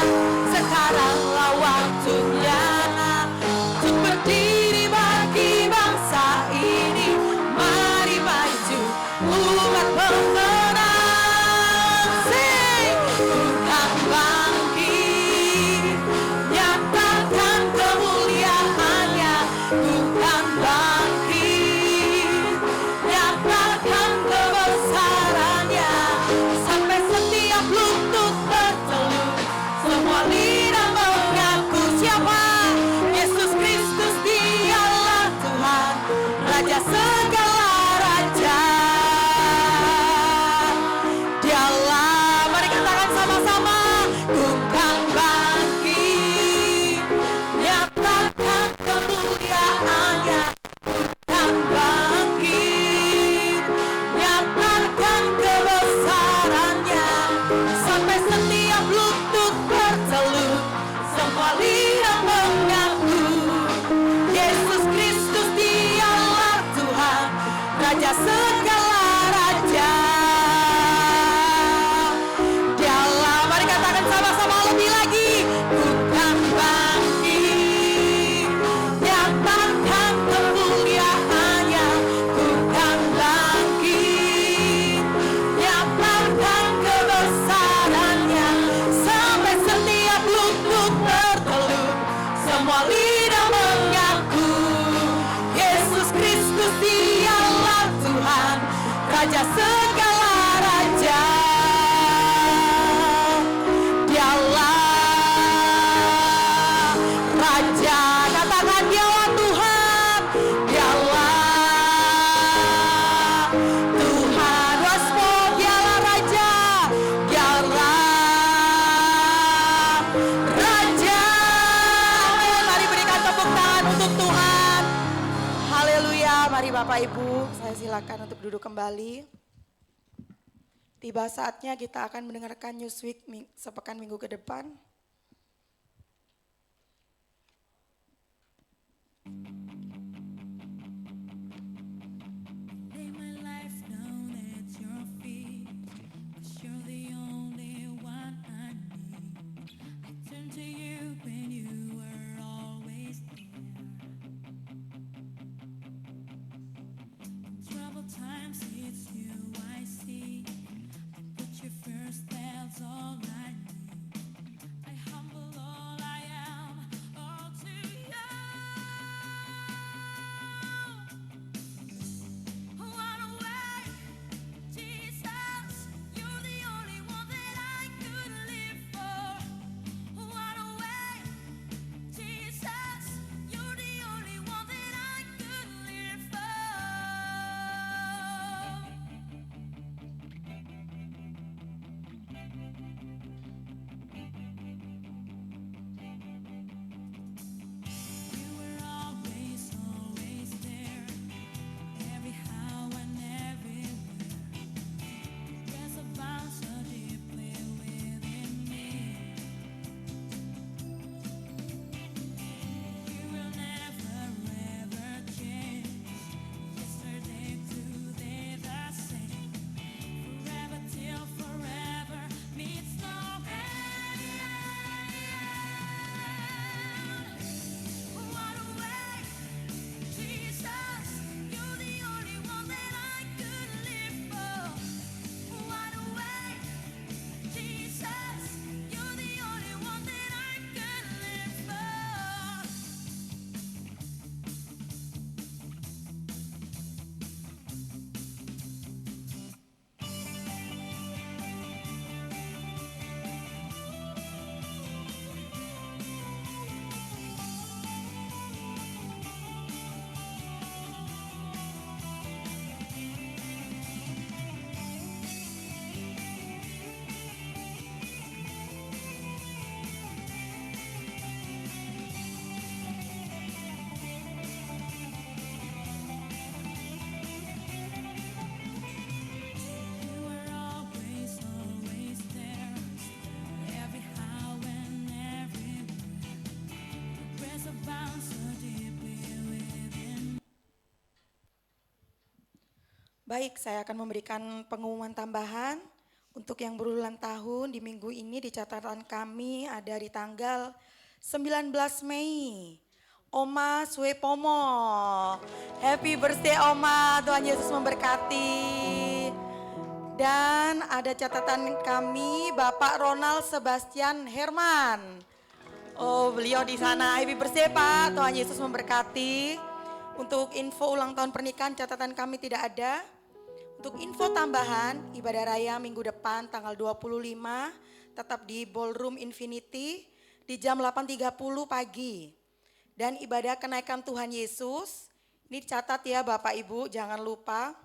Sekaranglah waktunya untuk berdiri bagi bangsa ini. Mari maju umat pemenang. Sing, Tuhan bangkit, nyatakan kemuliaan-Nya. Tuhan bangkit, nyatakan kebesaran-Nya. Sampai setiap lutut bertelut, semua lidah mengaku siapa? Yesus Kristus, Dialah Tuhan, Raja segala raja. Dialah, mari katakan sama-sama, Tuhan bangkit, nyatakan kemuliaan-Nya. Tuhan bangkit, nyatakan kebesaran-Nya. Sampai setiap lutut bertelut, semua lidah mengaku Yesus Kristus, Dialah Tuhan, Raja segala raja. Dialah, mari katakan sama-sama lebih lagi, Tuhan bangkit, nyatakan kemuliaan-Nya. Tuhan bangkit, nyatakan kebesaran-Nya. Sampai setiap lutut bertelut, semua lidah mengaku Yesus Kristus, Dialah Tuhan, Raja segala raja. Dialah Raja, katakan Dialah Tuhan. Dialah Tuhan, waspo, Dialah Raja. Dialah Raja. Amin. Mari berikan tepuk tangan untuk Tuhan. Haleluya. Mari Bapak Ibu, saya silakan untuk duduk kembali. Tiba saatnya kita akan mendengarkan Newsweek sepekan minggu ke depan. Lay my life down at your feet, 'cause you're the only one I need. I turn to you when you were always there. In troubled times, it's you I see. I put you first, that's all I need. I Baik, saya akan memberikan pengumuman tambahan untuk yang berulang tahun di minggu ini. Di catatan kami ada di tanggal 19 Mei. Oma Suepomo, happy birthday Oma, Tuhan Yesus memberkati. Dan ada catatan kami Bapak Ronald Sebastian Herman. Oh, beliau di sana, happy birthday Pak, Tuhan Yesus memberkati. Untuk info ulang tahun pernikahan catatan kami tidak ada. Untuk info tambahan, ibadah raya minggu depan tanggal 25 tetap di Ballroom Infinity di jam 8.30 pagi. Dan ibadah kenaikan Tuhan Yesus, ini catat ya Bapak Ibu, jangan lupa.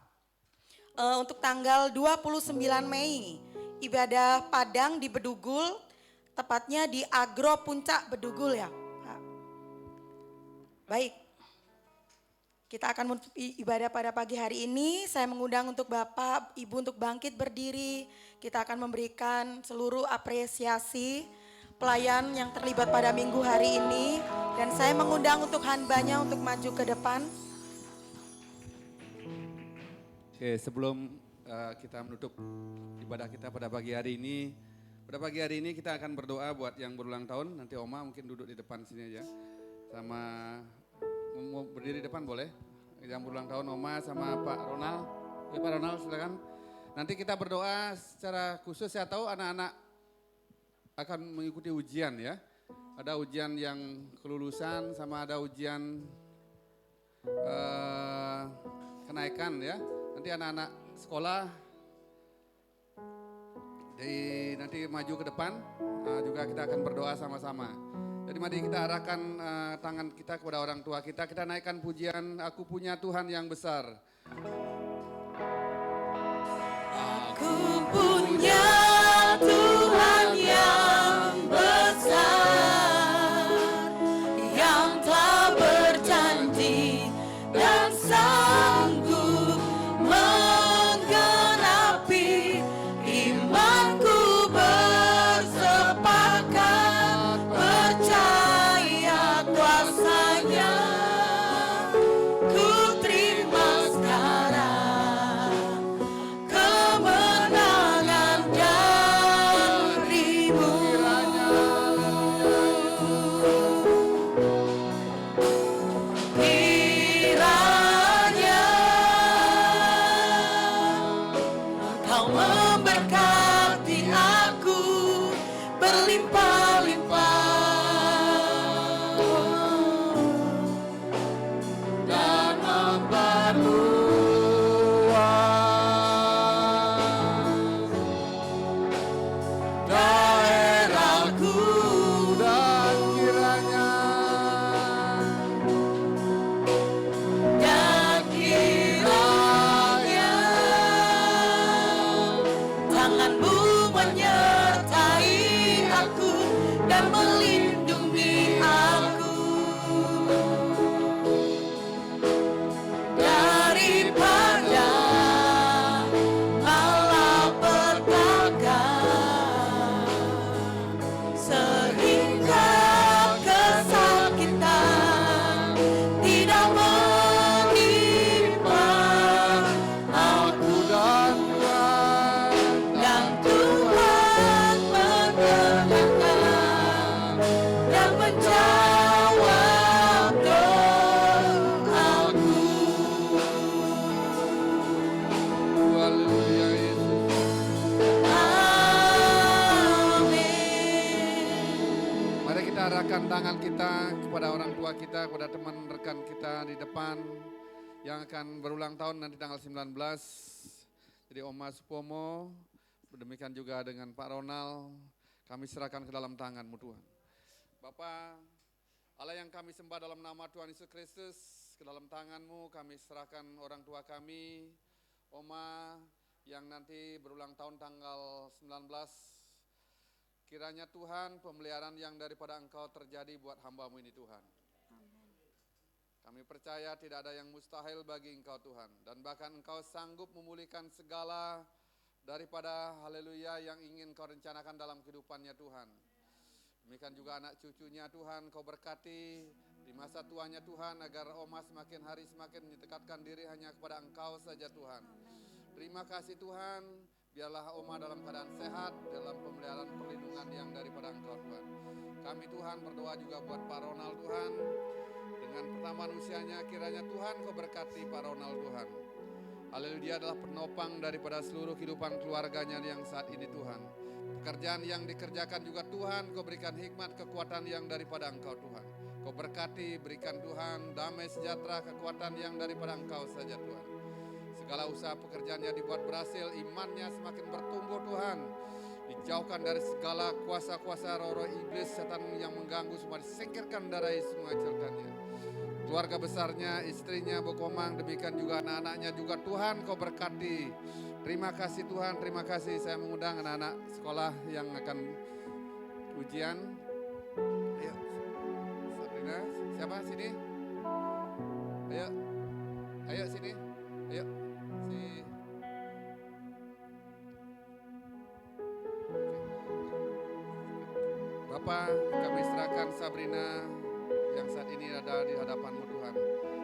Untuk tanggal 29 Mei, ibadah Padang di Bedugul, tepatnya di Agro Puncak Bedugul ya Pak. Baik, kita akan ibadah pada pagi hari ini. Saya mengundang untuk Bapak, Ibu untuk bangkit berdiri. Kita akan memberikan seluruh apresiasi pelayan yang terlibat pada minggu hari ini. Dan saya mengundang untuk hambanya untuk maju ke depan. Oke, sebelum kita menutup ibadah kita pada pagi hari ini. Pada pagi hari ini kita akan berdoa buat yang berulang tahun. Nanti Oma mungkin duduk di depan sini aja. Sama mau berdiri depan boleh? Yang berulang tahun Oma sama Pak Ronald. Oke Pak Ronald silakan. Nanti kita berdoa secara khusus, saya tahu anak-anak akan mengikuti ujian ya. Ada ujian yang kelulusan sama ada ujian kenaikan ya. Nanti anak-anak sekolah nanti maju ke depan, juga kita akan berdoa sama-sama. Jadi mari kita arahkan tangan kita kepada orang tua kita naikkan pujian Aku Punya Tuhan Yang Besar. Aku punya Tuhan yang besar, yang telah berjanji dan sanggup menggenapi. Imanku bersepakat percaya kuasanya. Ku terima sekarang kemenangan darimu. Kiranya Kau memberkati aku berlimpah-limpah dan memperluas daerahku. Dan kiranya Tanganmu menyertai aku dan melindungi aku daripada malapetaka, sehingga kesakitan tidak menimpa aku. Dan Tuhan mendengarkan dan menjawab doaku. Haleluya Yesus. Amin. Mari kita arahkan tangan kita kepada orang tua kita, kepada teman rekan kita di depan yang akan berulang tahun nanti tanggal 19. Jadi Oma Supomo, demikian juga dengan Pak Ronald, kami serahkan ke dalam tangan-Mu Tuhan. Bapa, Allah yang kami sembah dalam nama Tuhan Yesus Kristus, ke dalam tangan-Mu kami serahkan orang tua kami, Oma yang nanti berulang tahun tanggal 19. Kiranya Tuhan pemeliharaan yang daripada Engkau terjadi buat hamba-Mu ini Tuhan. Kami percaya tidak ada yang mustahil bagi Engkau Tuhan. Dan bahkan Engkau sanggup memulihkan segala daripada haleluya yang ingin Kau rencanakan dalam kehidupannya Tuhan. Demikian juga anak cucunya Tuhan Kau berkati di masa tuanya Tuhan, agar Oma semakin hari semakin mendekatkan diri hanya kepada Engkau saja Tuhan. Terima kasih Tuhan, biarlah Oma dalam keadaan sehat, dalam pemeliharaan perlindungan yang daripada Engkau Tuhan. Kami Tuhan berdoa juga buat Pak Ronald Tuhan. Dengan pertambahan usianya kiranya Tuhan Kau berkati Pak Ronald Tuhan. Haleluya, dia adalah penopang daripada seluruh kehidupan keluarganya yang saat ini Tuhan. Pekerjaan yang dikerjakan juga Tuhan Kau berikan hikmat kekuatan yang daripada Engkau Tuhan. Kau berkati, berikan Tuhan damai sejahtera kekuatan yang daripada Engkau saja Tuhan. Segala usaha pekerjaannya dibuat berhasil, imannya semakin bertumbuh Tuhan. Dijauhkan dari segala kuasa-kuasa roh-roh iblis setan yang mengganggu, semua disingkirkan dari Yesus menghancurkannya. Keluarga besarnya, istrinya Bokomang, demikian juga anak-anaknya juga Tuhan Kau berkati. Terima kasih Tuhan, terima kasih. Saya mengundang anak-anak sekolah yang akan ujian. Ayo, Sabrina, siapa sini? Ayo, ayo sini, ayo. Bapa, kami serahkan Sabrina yang saat ini ada di hadapan-Mu Tuhan,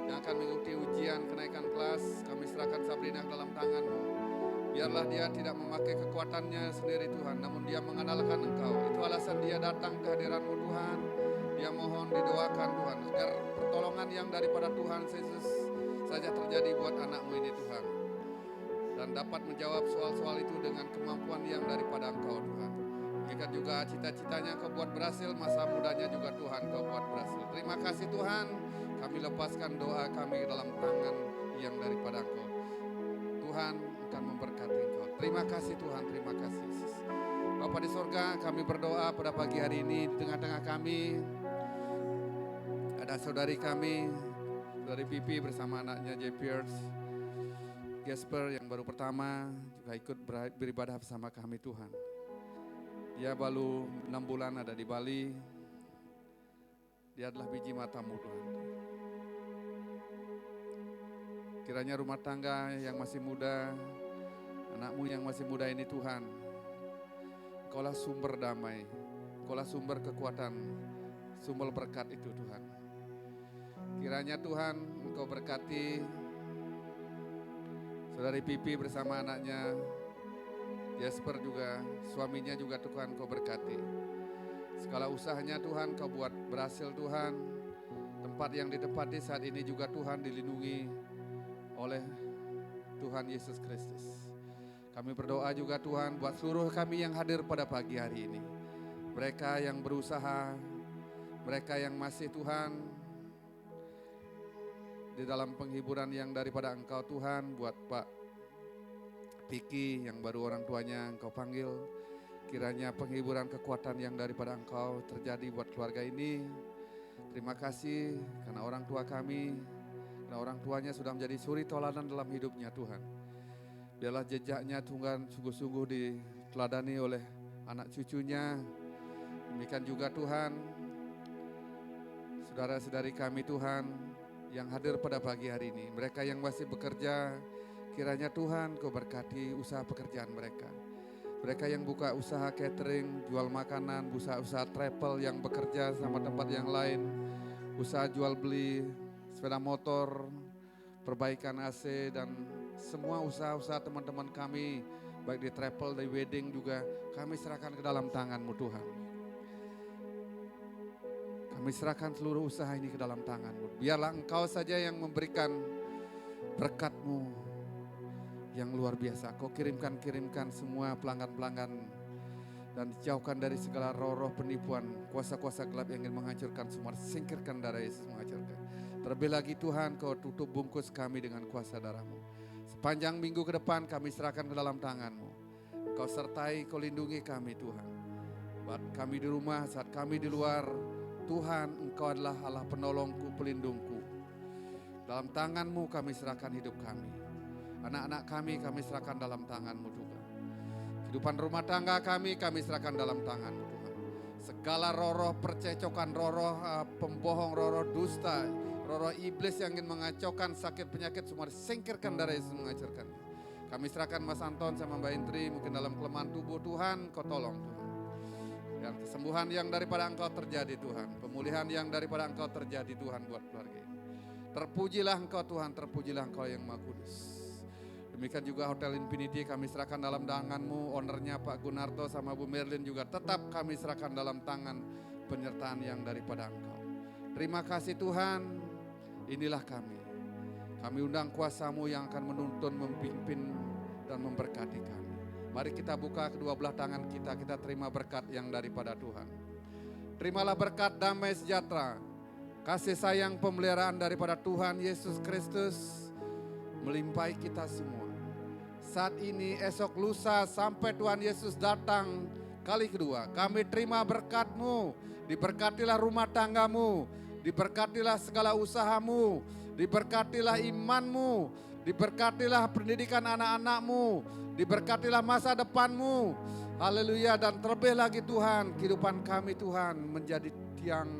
yang akan mengikuti ujian kenaikan kelas. Kami serahkan Sabrina ke dalam tangan-Mu. Biarlah dia tidak memakai kekuatannya sendiri Tuhan, namun dia mengandalkan Engkau. Itu alasan dia datang ke hadiran-Mu Tuhan. Dia mohon didoakan Tuhan, agar pertolongan yang daripada Tuhan Yesus saja terjadi buat anak-Mu ini Tuhan. Dan dapat menjawab soal-soal itu dengan kemampuan yang daripada Engkau Tuhan. Demikian juga cita-citanya Kau buat berhasil, masa mudanya juga Tuhan Kau buat berhasil. Terima kasih Tuhan, kami lepaskan doa kami dalam tangan yang daripada Engkau. Tuhan akan memberkati Engkau. Terima kasih Tuhan, terima kasih Yesus. Bapa di sorga, kami berdoa pada pagi hari ini di tengah-tengah kami. Ada saudari kami, saudari Pipi bersama anaknya J. Pierce. Gasper yang baru pertama juga ikut beribadah bersama kami Tuhan. Dia baru 6 bulan ada di Bali. Dia adalah biji mata-Mu Tuhan. Kiranya rumah tangga yang masih muda, anak-Mu yang masih muda ini Tuhan, Engkaulah sumber damai, Engkaulah sumber kekuatan, sumber berkat itu Tuhan. Kiranya Tuhan Engkau berkati saudari Pipi bersama anaknya Jasper juga, suaminya juga Tuhan Kau berkati. Segala usahanya Tuhan Kau buat berhasil Tuhan. Tempat yang ditempati saat ini juga Tuhan dilindungi oleh Tuhan Yesus Kristus. Kami berdoa juga Tuhan buat seluruh kami yang hadir pada pagi hari ini. Mereka yang berusaha, mereka yang masih Tuhan di dalam penghiburan yang daripada Engkau Tuhan, buat Pak Piki yang baru orang tuanya Engkau panggil, kiranya penghiburan kekuatan yang daripada Engkau terjadi buat keluarga ini. Terima kasih karena orang tua kami, karena orang tuanya sudah menjadi suri toladan dalam hidupnya Tuhan. Biarlah jejaknya Tuhan sungguh-sungguh diteladani oleh anak cucunya. Demikian juga Tuhan, saudara-saudari kami Tuhan yang hadir pada pagi hari ini. Mereka yang masih bekerja, kiranya Tuhan Kau berkati usaha pekerjaan mereka. Mereka yang buka usaha catering, jual makanan, usaha travel yang bekerja sama tempat yang lain, usaha jual beli sepeda motor, perbaikan AC dan semua usaha-usaha teman-teman kami, baik di travel, di wedding juga, kami serahkan ke dalam tangan-Mu Tuhan. Kami serahkan seluruh usaha ini ke dalam tangan-Mu. Biarlah Engkau saja yang memberikan berkat-Mu yang luar biasa. Kau kirimkan semua pelanggan-pelanggan dan dijauhkan dari segala roh-roh penipuan, kuasa-kuasa gelap yang ingin menghancurkan semua, singkirkan darah Yesus menghancurkan. Terlebih lagi Tuhan, Kau tutup bungkus kami dengan kuasa darah-Mu. Sepanjang minggu ke depan kami serahkan ke dalam tangan-Mu. Kau sertai, Kau lindungi kami Tuhan. Buat kami di rumah, saat kami di luar, Tuhan Engkau adalah Allah penolongku, pelindungku. Dalam tangan-Mu kami serahkan hidup kami. Anak-anak kami serahkan dalam tangan-Mu juga. Kehidupan rumah tangga kami serahkan dalam tangan-Mu Tuhan. Segala roh-roh percecokan, roh-roh pembohong, roh-roh dusta, roh-roh iblis yang ingin mengacaukan sakit penyakit semua disingkirkan dari Yesus menghancurkan. Kami serahkan Mas Anton sama Mbak Intri mungkin dalam kelemahan tubuh Tuhan, Kau tolong Tuhan. Dan kesembuhan yang daripada Engkau terjadi Tuhan, pemulihan yang daripada Engkau terjadi Tuhan buat keluarga ini. Terpujilah Engkau Tuhan, terpujilah Engkau yang Maha Kudus. Demikian juga Hotel Infinity kami serahkan dalam tangan-Mu, ownernya Pak Gunarto sama Bu Merlin juga tetap kami serahkan dalam tangan penyertaan yang daripada Engkau. Terima kasih Tuhan, inilah kami. Kami undang kuasa-Mu yang akan menuntun, memimpin dan memberkati kami. Mari kita buka kedua belah tangan kita terima berkat yang daripada Tuhan. Terimalah berkat damai sejahtera, kasih sayang pemeliharaan daripada Tuhan Yesus Kristus melimpahi kita semua. Saat ini, esok, lusa, sampai Tuhan Yesus datang kali kedua. Kami terima berkat-Mu, diberkatilah rumah tangga-Mu, diberkatilah segala usaha-Mu, diberkatilah iman-Mu, diberkatilah pendidikan anak-anak-Mu, diberkatilah masa depan-Mu. Haleluya, dan terlebih lagi Tuhan, kehidupan kami Tuhan menjadi tiang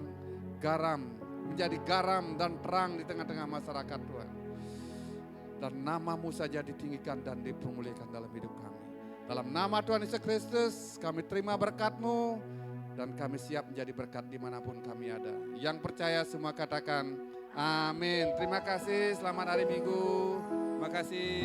garam, menjadi garam dan terang di tengah-tengah masyarakat Tuhan. Dan nama-Mu saja ditinggikan dan dipermuliakan dalam hidup kami. Dalam nama Tuhan Yesus Kristus kami terima berkat-Mu dan kami siap menjadi berkat dimanapun kami ada. Yang percaya semua katakan amin. Terima kasih, selamat hari Minggu. Terima kasih.